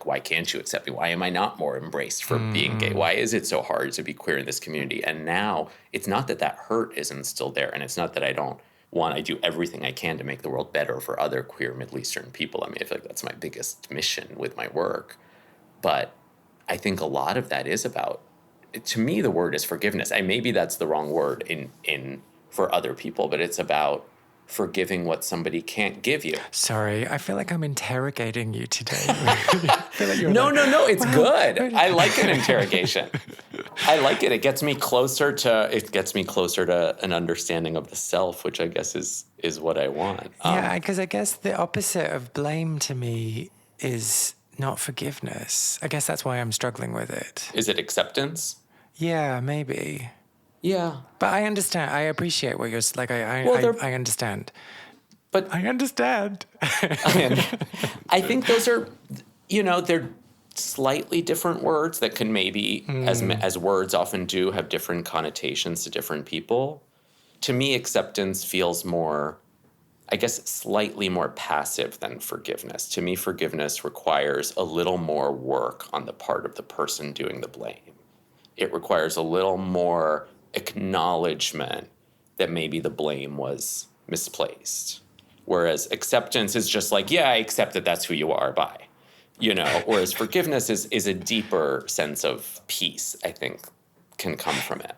Why can't you accept me? Why am I not more embraced for being gay? Why is it so hard to be queer in this community? And now it's not that hurt isn't still there. And it's not that I do everything I can to make the world better for other queer Middle Eastern people. I mean, I feel like that's my biggest mission with my work. But I think a lot of that is about, to me, the word is forgiveness. Maybe that's the wrong word in for other people, but it's about forgiving what somebody can't give you. Sorry, I feel like I'm interrogating you today. I feel like No, it's good. I like an interrogation. I like it. It gets me closer to an understanding of the self, which I guess is what I want. Yeah, because I guess the opposite of blame to me is not forgiveness. I guess that's why I'm struggling with it. Is it acceptance? Yeah, maybe. Yeah. But I understand. I appreciate what you're like. I understand. But I understand. I think those are, they're slightly different words that can maybe, as words often do, have different connotations to different people. To me, acceptance feels more, I guess, slightly more passive than forgiveness. To me, forgiveness requires a little more work on the part of the person doing the blame. It requires a little more acknowledgement that maybe the blame was misplaced. Whereas acceptance is just like, yeah, I accept that that's who you are, bye. Whereas forgiveness is a deeper sense of peace, I think, can come from it.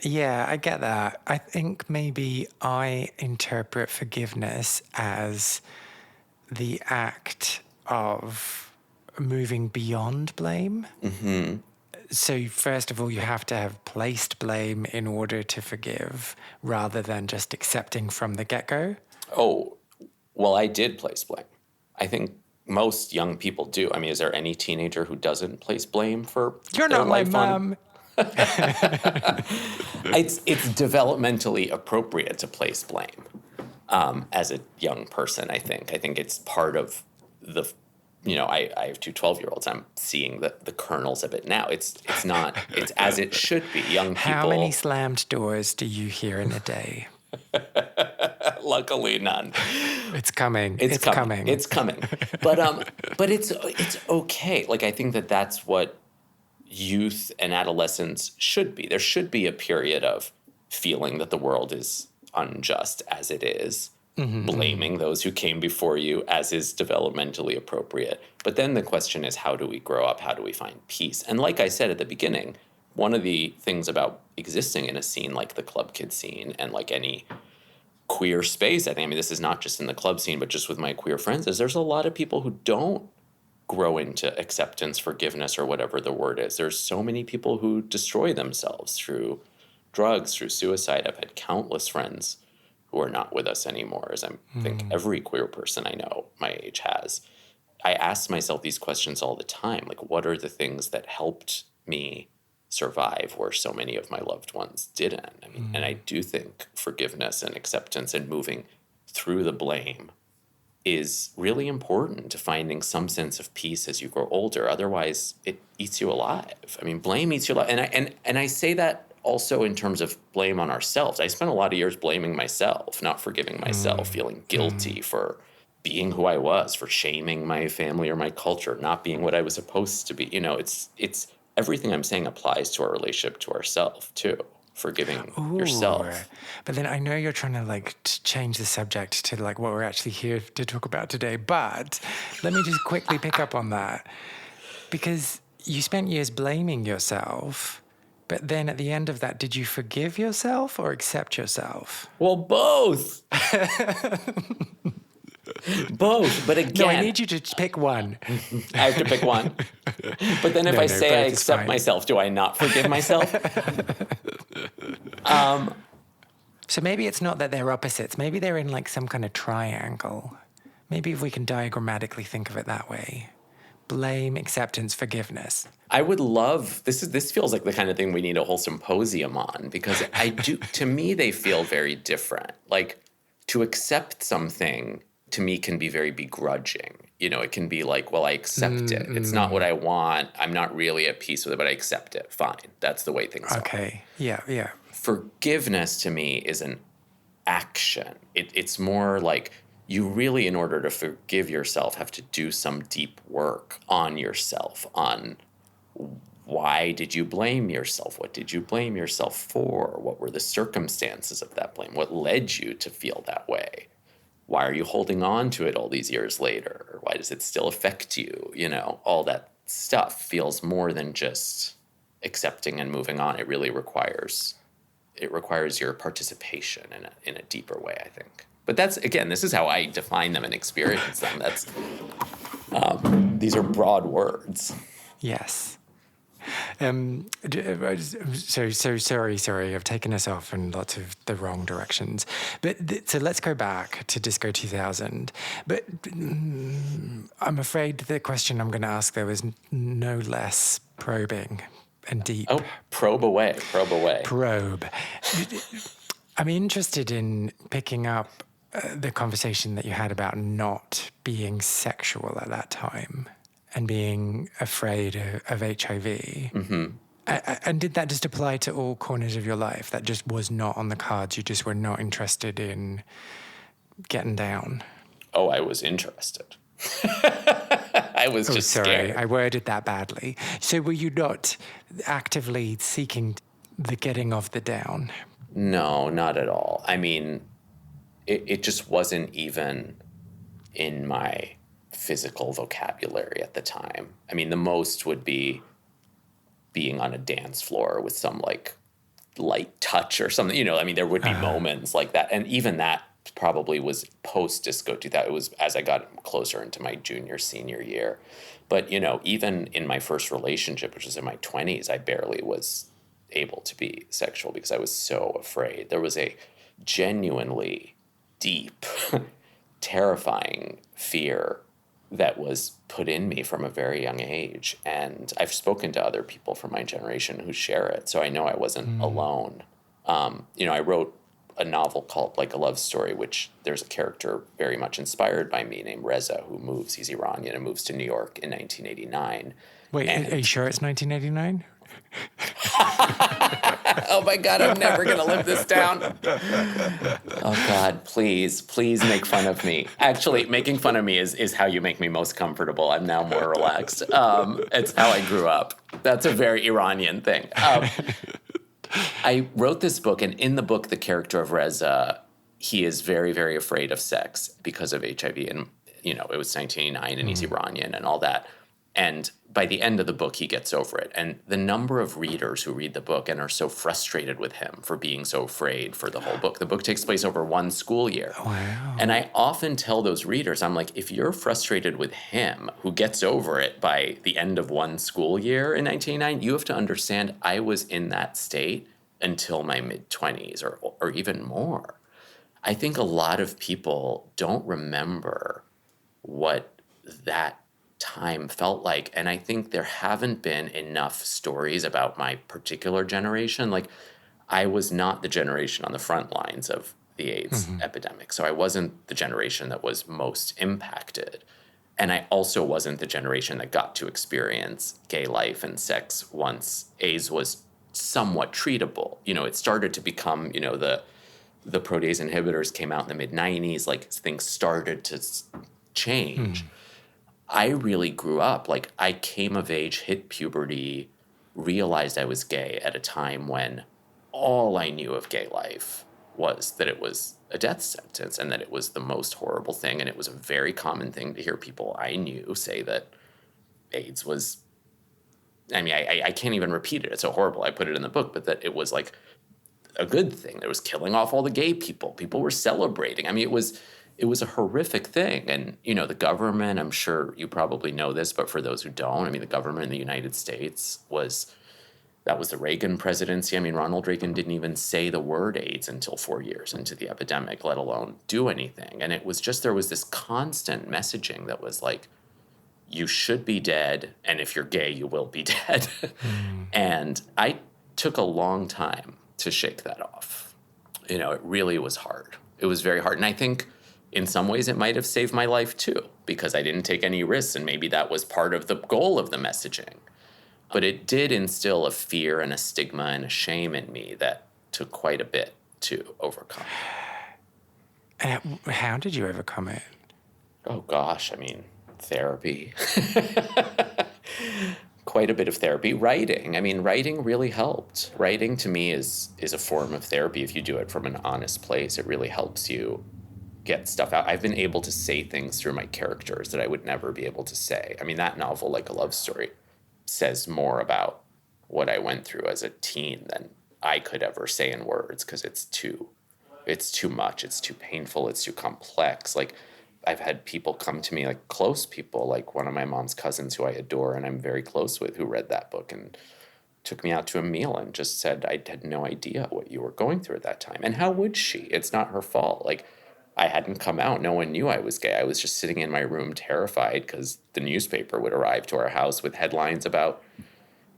Yeah, I get that. I think maybe I interpret forgiveness as the act of moving beyond blame. Mm-hmm. So first of all, you have to have placed blame in order to forgive rather than just accepting from the get-go. Oh, well, I did place blame. I think most young people do. I mean, is there any teenager who doesn't place blame for You're their not my life mom. It's developmentally appropriate to place blame as a young person, I think. I think it's part of the... I have two 12-year-olds. I'm seeing the kernels of it now. It's as it should be. Young people... How many slammed doors do you hear in a day? Luckily, none. It's coming. It's coming. It's coming. But it's okay. I think that's what youth and adolescence should be. There should be a period of feeling that the world is unjust as it is. Mm-hmm. Blaming those who came before you as is developmentally appropriate. But then the question is, how do we grow up? How do we find peace? And like I said at the beginning, one of the things about existing in a scene like the club kid scene and like any queer space, I mean, this is not just in the club scene, but just with my queer friends, is there's a lot of people who don't grow into acceptance, forgiveness, or whatever the word is. There's so many people who destroy themselves through drugs, through suicide. I've had countless friends who are not with us anymore, as I think every queer person I know my age has. I ask myself these questions all the time, like, what are the things that helped me survive where so many of my loved ones didn't? I mean, and I do think forgiveness and acceptance and moving through the blame is really important to finding some sense of peace as you grow older. Otherwise, it eats you alive. I mean, blame eats you alive. And I say that also in terms of blame on ourselves. I spent a lot of years blaming myself, not forgiving myself, feeling guilty for being who I was, for shaming my family or my culture, not being what I was supposed to be. You know, it's everything I'm saying applies to our relationship to ourselves too. Forgiving yourself. But then I know you're trying to like change the subject to like what we're actually here to talk about today. But let me just quickly pick up on that, because you spent years blaming yourself. But then at the end of that, did you forgive yourself or accept yourself? Well, both. Both, but again... No, I need you to pick one. I have to pick one. But then if I say I accept myself, do I not forgive myself? So maybe it's not that they're opposites. Maybe they're in like some kind of triangle. Maybe if we can diagrammatically think of it that way. Blame, acceptance, forgiveness. I would love... This feels like the kind of thing we need a whole symposium on, because to me, they feel very different. Like, to accept something... to me can be very begrudging. You know, it can be like, well, I accept it. It's not what I want. I'm not really at peace with it, but I accept it. Fine. That's the way things are. Okay. Yeah. Forgiveness to me is an action. It's more like you really, in order to forgive yourself, have to do some deep work on yourself, on why did you blame yourself? What did you blame yourself for? What were the circumstances of that blame? What led you to feel that way? Why are you holding on to it all these years later? Why does it still affect you? You know, all that stuff feels more than just accepting and moving on. It really requires your participation in a deeper way, I think. But that's, again, this is how I define them and experience them. That's these are broad words. Yes. So sorry, I've taken us off in lots of the wrong directions. But so let's go back to Disco 2000. But I'm afraid the question I'm going to ask, though, is no less probing and deep. Oh, probe away. Probe. I'm interested in picking up the conversation that you had about not being sexual at that time and being afraid of HIV. Mm-hmm. And did that just apply to all corners of your life? That just was not on the cards? You just were not interested in getting down? Oh, I was interested. I was just sorry, scared. I worded that badly. So were you not actively seeking the getting of the down? No, not at all. I mean, it just wasn't even in my physical vocabulary at the time. I mean, the most would be being on a dance floor with some like light touch or something. You know, I mean, there would be moments like that. And even that probably was post-Disco 2000. It was as I got closer into my junior, senior year. But, you know, even in my first relationship, which was in my 20s, I barely was able to be sexual because I was so afraid. There was a genuinely deep, terrifying fear that was put in me from a very young age. And I've spoken to other people from my generation who share it, so I know I wasn't alone. You know, I wrote a novel called Like a Love Story, which there's a character very much inspired by me named Reza, who moves, he's Iranian, and moves to New York in 1989. Wait, are you sure it's 1989? Oh my God, I'm never going to live this down. Oh God, please make fun of me. Actually, making fun of me is how you make me most comfortable. I'm now more relaxed. It's how I grew up. That's a very Iranian thing. I wrote this book, and in the book, the character of Reza, he is very, very afraid of sex because of HIV. And, you know, it was 1989 and he's Iranian and all that. And by the end of the book, he gets over it. And the number of readers who read the book and are so frustrated with him for being so afraid for the whole book. The book takes place over one school year. Wow. And I often tell those readers, I'm like, if you're frustrated with him, who gets over it by the end of one school year in 1989, you have to understand I was in that state until my mid-20s or even more. I think a lot of people don't remember what that time felt like. And I think there haven't been enough stories about my particular generation. Like, I was not the generation on the front lines of the AIDS epidemic. So I wasn't the generation that was most impacted. And I also wasn't the generation that got to experience gay life and sex once AIDS was somewhat treatable. You know, it started to become, you know, the protease inhibitors came out in the mid-90s, like things started to change. I really grew up, like I came of age, hit puberty, realized I was gay at a time when all I knew of gay life was that it was a death sentence and that it was the most horrible thing. And it was a very common thing to hear people I knew say that AIDS was, I mean, I can't even repeat it. It's so horrible. I put it in the book, but that it was like a good thing. It was killing off all the gay people. People were celebrating. I mean, it was a horrific thing. And, you know, the government, I'm sure you probably know this, but for those who don't, I mean, the government in the United States that was the Reagan presidency. I mean, Ronald Reagan didn't even say the word AIDS until 4 years into the epidemic, let alone do anything. And it was just, there was this constant messaging that was like, you should be dead, and if you're gay, you will be dead. And I took a long time to shake that off. You know, it really was hard. It was very hard. And I think in some ways it might have saved my life too, because I didn't take any risks, and maybe that was part of the goal of the messaging. But it did instill a fear and a stigma and a shame in me that took quite a bit to overcome. And how did you overcome it? Oh gosh, I mean, therapy. Quite a bit of therapy. Writing. I mean, writing really helped. Writing to me is a form of therapy if you do it from an honest place. It really helps you get stuff out. I've been able to say things through my characters that I would never be able to say. I mean, that novel, Like a Love Story, says more about what I went through as a teen than I could ever say in words, because it's too much. It's too painful. It's too complex. Like, I've had people come to me, like close people, like one of my mom's cousins who I adore and I'm very close with, who read that book and took me out to a meal and just said, I had no idea what you were going through at that time. And how would she? It's not her fault. Like, I hadn't come out. No one knew I was gay. I was just sitting in my room terrified because the newspaper would arrive to our house with headlines about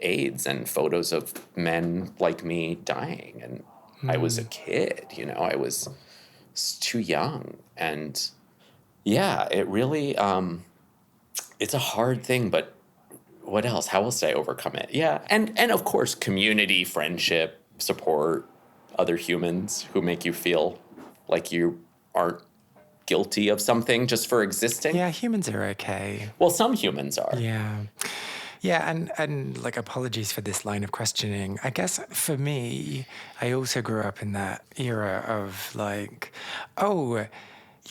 AIDS and photos of men like me dying. And I was a kid, you know, I was too young. And yeah, it really, it's a hard thing, but what else? How else did I overcome it? Yeah. And of course, community, friendship, support, other humans who make you feel like you aren't guilty of something just for existing. Yeah, humans are okay. Well, some humans are. Yeah. Yeah, and like, apologies for this line of questioning. I guess for me, I also grew up in that era of like, oh,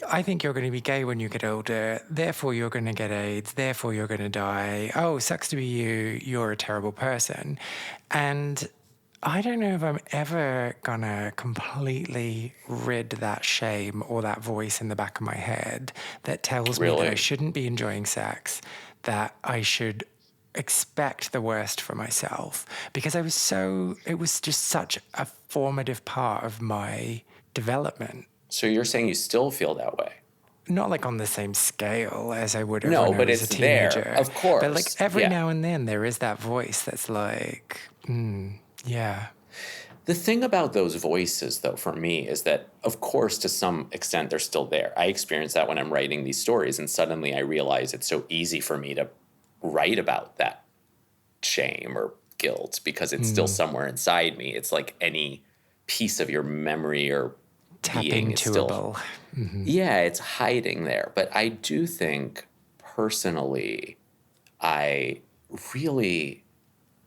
I think you're going to be gay when you get older, therefore you're going to get AIDS, therefore you're going to die. Oh, sucks to be you, you're a terrible person. And I don't know if I'm ever going to completely rid that shame or that voice in the back of my head that tells me that I shouldn't be enjoying sex, that I should expect the worst for myself, because it was just such a formative part of my development. So you're saying you still feel that way? Not like on the same scale as I would have no, when but I was it's a teenager. There, of course. But like every now and then there is that voice that's like, yeah. The thing about those voices, though, for me, is that, of course, to some extent, they're still there. I experience that when I'm writing these stories, and suddenly I realize it's so easy for me to write about that shame or guilt because it's still somewhere inside me. It's like any piece of your memory or being is still, yeah, it's hiding there. But I do think personally,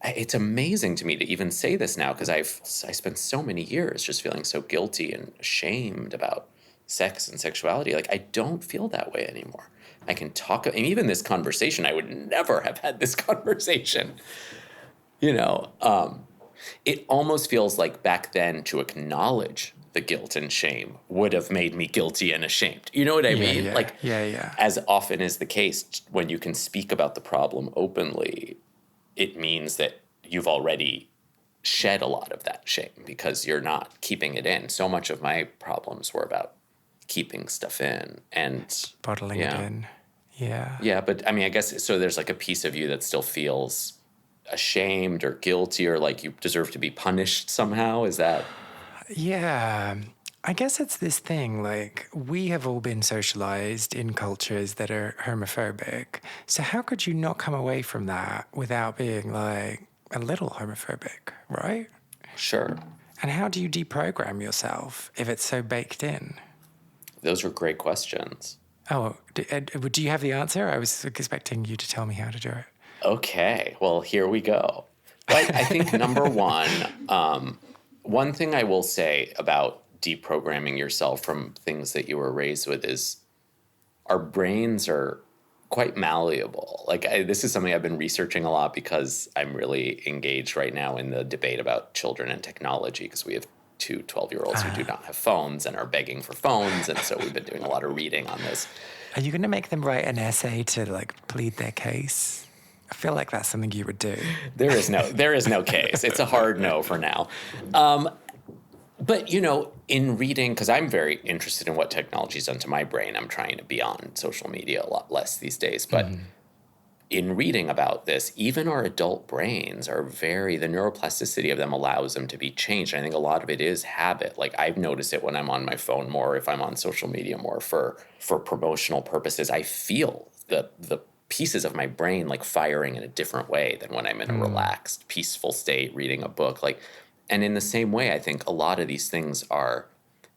it's amazing to me to even say this now, because I spent so many years just feeling so guilty and ashamed about sex and sexuality. Like, I don't feel that way anymore. I can talk, and even this conversation, I would never have had this conversation, you know. It almost feels like back then to acknowledge the guilt and shame would have made me guilty and ashamed. You know what I mean? Yeah, Like, yeah. as often is the case, when you can speak about the problem openly, it means that you've already shed a lot of that shame because you're not keeping it in. So much of my problems were about keeping stuff in and Bottling it in. Yeah. Yeah, but I mean, I guess so. There's like a piece of you that still feels ashamed or guilty or like you deserve to be punished somehow. Is that? Yeah. I guess it's this thing, like, we have all been socialized in cultures that are homophobic. So how could you not come away from that without being, like, a little homophobic, right? Sure. And how do you deprogram yourself if it's so baked in? Those are great questions. Oh, do you have the answer? I was expecting you to tell me how to do it. Okay, well, here we go. Well, I think number one thing I will say about deprogramming yourself from things that you were raised with is our brains are quite malleable. Like, this is something I've been researching a lot because I'm really engaged right now in the debate about children and technology because we have two 12-year-olds who do not have phones and are begging for phones. And so we've been doing a lot of reading on this. Are you going to make them write an essay to, like, plead their case? I feel like that's something you would do. There is no case. It's a hard no for now. But, you know, in reading, because I'm very interested in what technology's done to my brain, I'm trying to be on social media a lot less these days. But in reading about this, even our adult brains are the neuroplasticity of them allows them to be changed. And I think a lot of it is habit. Like, I've noticed it when I'm on my phone more, if I'm on social media more for promotional purposes. I feel the pieces of my brain like firing in a different way than when I'm in a relaxed, peaceful state reading a book. Like, and in the same way, I think a lot of these things are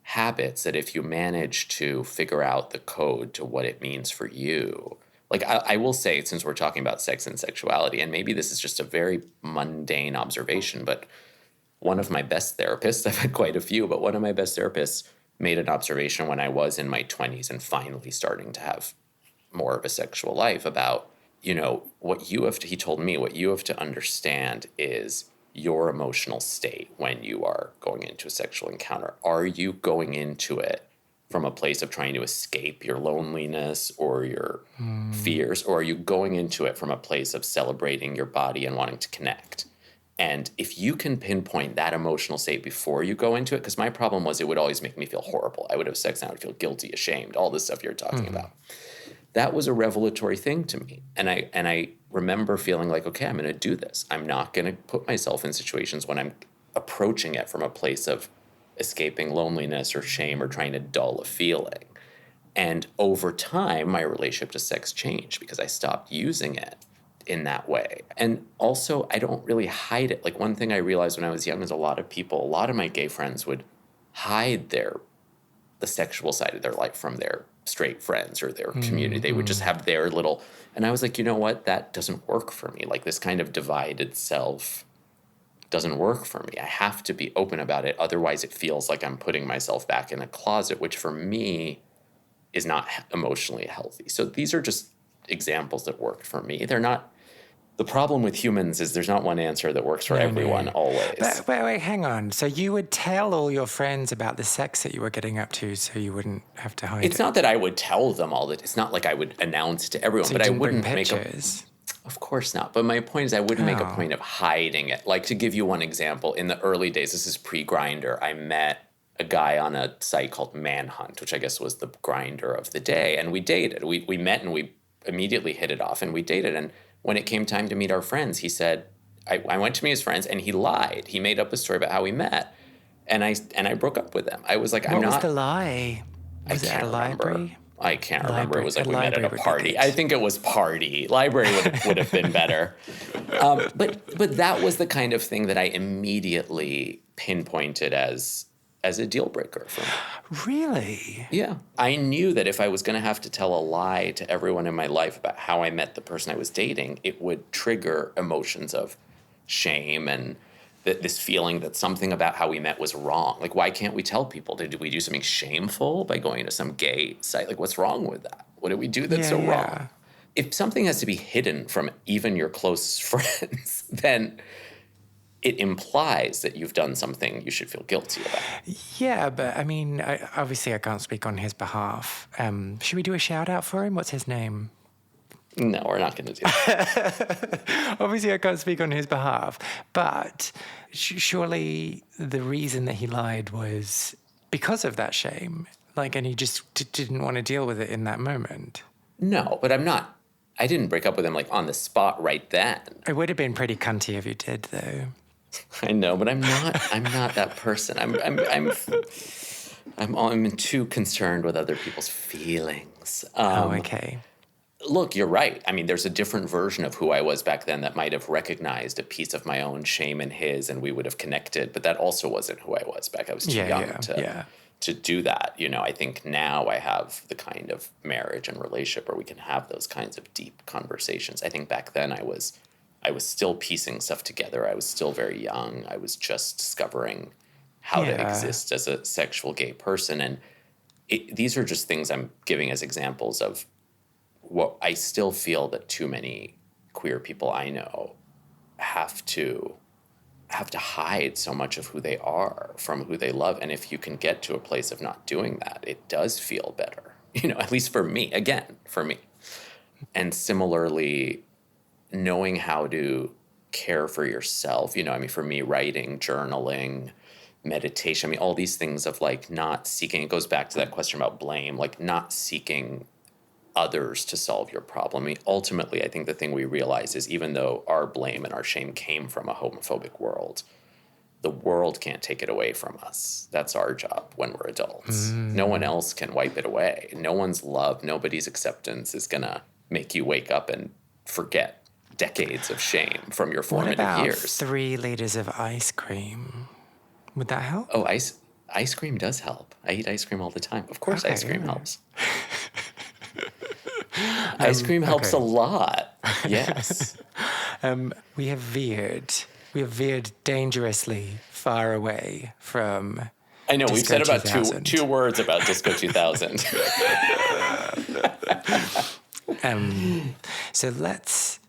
habits that if you manage to figure out the code to what it means for you, like I will say, since we're talking about sex and sexuality, and maybe this is just a very mundane observation, but one of my best therapists, I've had quite a few, but one of my best therapists made an observation when I was in my 20s and finally starting to have more of a sexual life about, you know, he told me what you have to understand is your emotional state when you are going into a sexual encounter. Are you going into it from a place of trying to escape your loneliness or your fears, or are you going into it from a place of celebrating your body and wanting to connect? And if you can pinpoint that emotional state before you go into it, because my problem was it would always make me feel horrible. I would have sex and I would feel guilty, ashamed, all this stuff you're talking about. That was a revelatory thing to me. And I remember feeling like, okay, I'm going to do this. I'm not going to put myself in situations when I'm approaching it from a place of escaping loneliness or shame or trying to dull a feeling. And over time, my relationship to sex changed because I stopped using it in that way. And also, I don't really hide it. Like, one thing I realized when I was young is a lot of my gay friends would hide the sexual side of their life from their straight friends or their community. They would just have their little, and I was like, you know what? That doesn't work for me. Like, this kind of divided self doesn't work for me. I have to be open about it. Otherwise, it feels like I'm putting myself back in a closet, which for me is not emotionally healthy. So these are just examples that worked for me. They're not. The problem with humans is there's not one answer that works for everyone always. But wait, hang on. So you would tell all your friends about the sex that you were getting up to so you wouldn't have to hide it? It's not that I would tell them all that. It's not like I would announce it to everyone, So but you I didn't bring wouldn't make pictures? Of course not. But my point is I wouldn't make a point of hiding it. Like, to give you one example, in the early days, this is pre-Grindr, I met a guy on a site called Manhunt, which I guess was the Grindr of the day, and we dated. We met and we immediately hit it off and we dated. And when it came time to meet our friends, he said, I went to meet his friends, and he lied. He made up a story about how we met, and I broke up with him. I was like, What was the lie? Was it at a library? I can't remember. It was like we met at a Library would be party. good. I think it was party. Library would have been better. But that was the kind of thing that I immediately pinpointed as a deal breaker for me. Really? Yeah. I knew that if I was going to have to tell a lie to everyone in my life about how I met the person I was dating, it would trigger emotions of shame and this feeling that something about how we met was wrong. Like, why can't we tell people? Did we do something shameful by going to some gay site? Like, what's wrong with that? What did we do that's so wrong? If something has to be hidden from even your closest friends, then it implies that you've done something you should feel guilty about. Yeah, but I mean, obviously I can't speak on his behalf. Should we do a shout out for him? What's his name? No, we're not going to do that. Obviously I can't speak on his behalf, but surely the reason that he lied was because of that shame. Like, and he just didn't want to deal with it in that moment. No, but I didn't break up with him like on the spot right then. It would have been pretty cunty if you did, though. I know, but I'm not that person. I'm too concerned with other people's feelings. Okay. Look, you're right. I mean, there's a different version of who I was back then that might have recognized a piece of my own shame in his, and we would have connected. But that also wasn't who I was back. I was too young to do that. You know, I think now I have the kind of marriage and relationship where we can have those kinds of deep conversations. I think back then I was still piecing stuff together. I was still very young. I was just discovering how to exist as a sexual gay person. And these are just things I'm giving as examples of what I still feel that too many queer people I know have to hide so much of who they are from who they love. And if you can get to a place of not doing that, it does feel better, you know, at least for me, for me. And similarly, knowing how to care for yourself, you know, I mean, for me, writing, journaling, meditation, I mean, all these things of like not seeking, it goes back to that question about blame, like not seeking others to solve your problem. I mean, ultimately, I think the thing we realize is even though our blame and our shame came from a homophobic world, the world can't take it away from us. That's our job when we're adults. No one else can wipe it away. No one's love, nobody's acceptance is going to make you wake up and forget decades of shame from your formative what about years. 3 liters of ice cream? Would that help? Oh, ice cream does help. I eat ice cream all the time. Of course, ice cream helps. Ice cream helps a lot. Yes. We have veered dangerously far away from I know, Disco we've said about 2000. two words about Disco 2000. So let's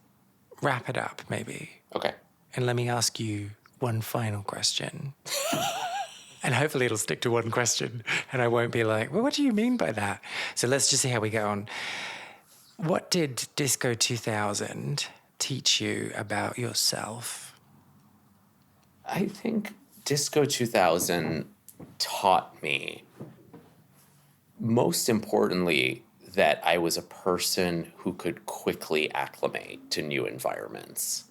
wrap it up, maybe. Okay. And let me ask you one final question. And hopefully it'll stick to one question and I won't be like, well, what do you mean by that? So let's just see how we go on. What did Disco 2000 teach you about yourself? I think Disco 2000 taught me, most importantly, that I was a person who could quickly acclimate to new environments.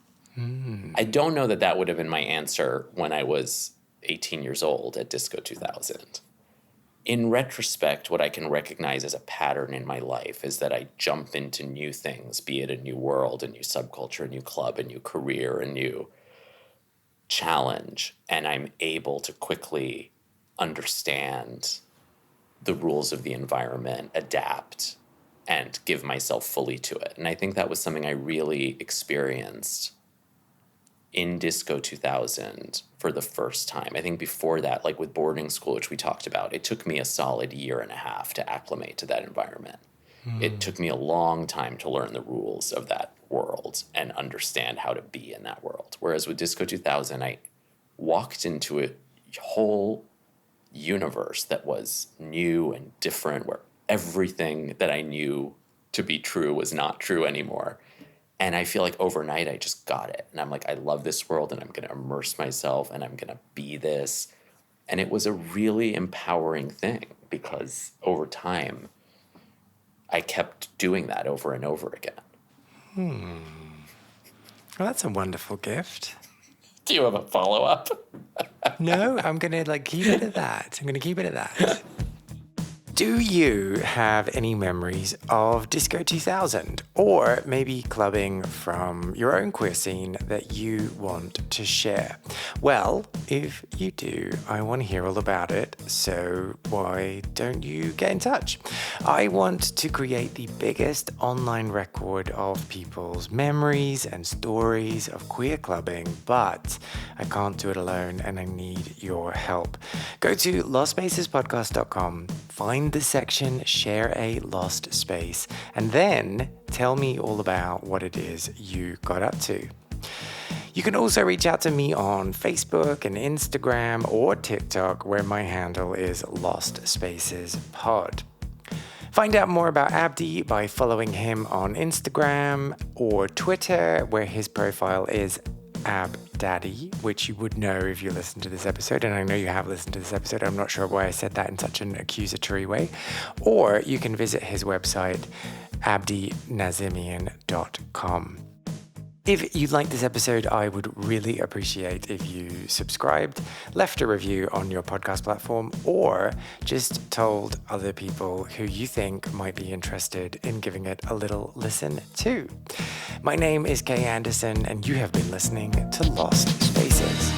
I don't know that would have been my answer when I was 18 years old at Disco 2000. In retrospect, what I can recognize as a pattern in my life is that I jump into new things, be it a new world, a new subculture, a new club, a new career, a new challenge, and I'm able to quickly understand the rules of the environment, adapt, and give myself fully to it. And I think that was something I really experienced in Disco 2000 for the first time. I think before that, like with boarding school, which we talked about, it took me a solid 1.5 years to acclimate to that environment. It took me a long time to learn the rules of that world and understand how to be in that world. Whereas with Disco 2000, I walked into a whole universe that was new and different, where everything that I knew to be true was not true anymore. And I feel like overnight I just got it. And I'm like, I love this world and I'm going to immerse myself and I'm going to be this. And it was a really empowering thing because over time I kept doing that over and over again. Well, that's a wonderful gift. Do you have a follow-up? No, I'm going to keep it at that. I'm going to keep it at that. Do you have any memories of Disco 2000 or maybe clubbing from your own queer scene that you want to share? Well, if you do, I want to hear all about it, so why don't you get in touch? I want to create the biggest online record of people's memories and stories of queer clubbing, but I can't do it alone and I need your help. Go to lostspacespodcast.com, find find the section Share a Lost Space, and then tell me all about what it is you got up to. You can also reach out to me on Facebook and Instagram or TikTok, where my handle is Lost Spaces Pod. Find out more about Abdi by following him on Instagram or Twitter, where his profile is AbDaddy, which you would know if you listen to this episode, and I know you have listened to this episode. I'm not sure why I said that in such an accusatory way. Or you can visit his website, abdinazemian.com. If you liked this episode, I would really appreciate if you subscribed, left a review on your podcast platform, or just told other people who you think might be interested in giving it a little listen too. My name is Kay Anderson, and you have been listening to Lost Spaces.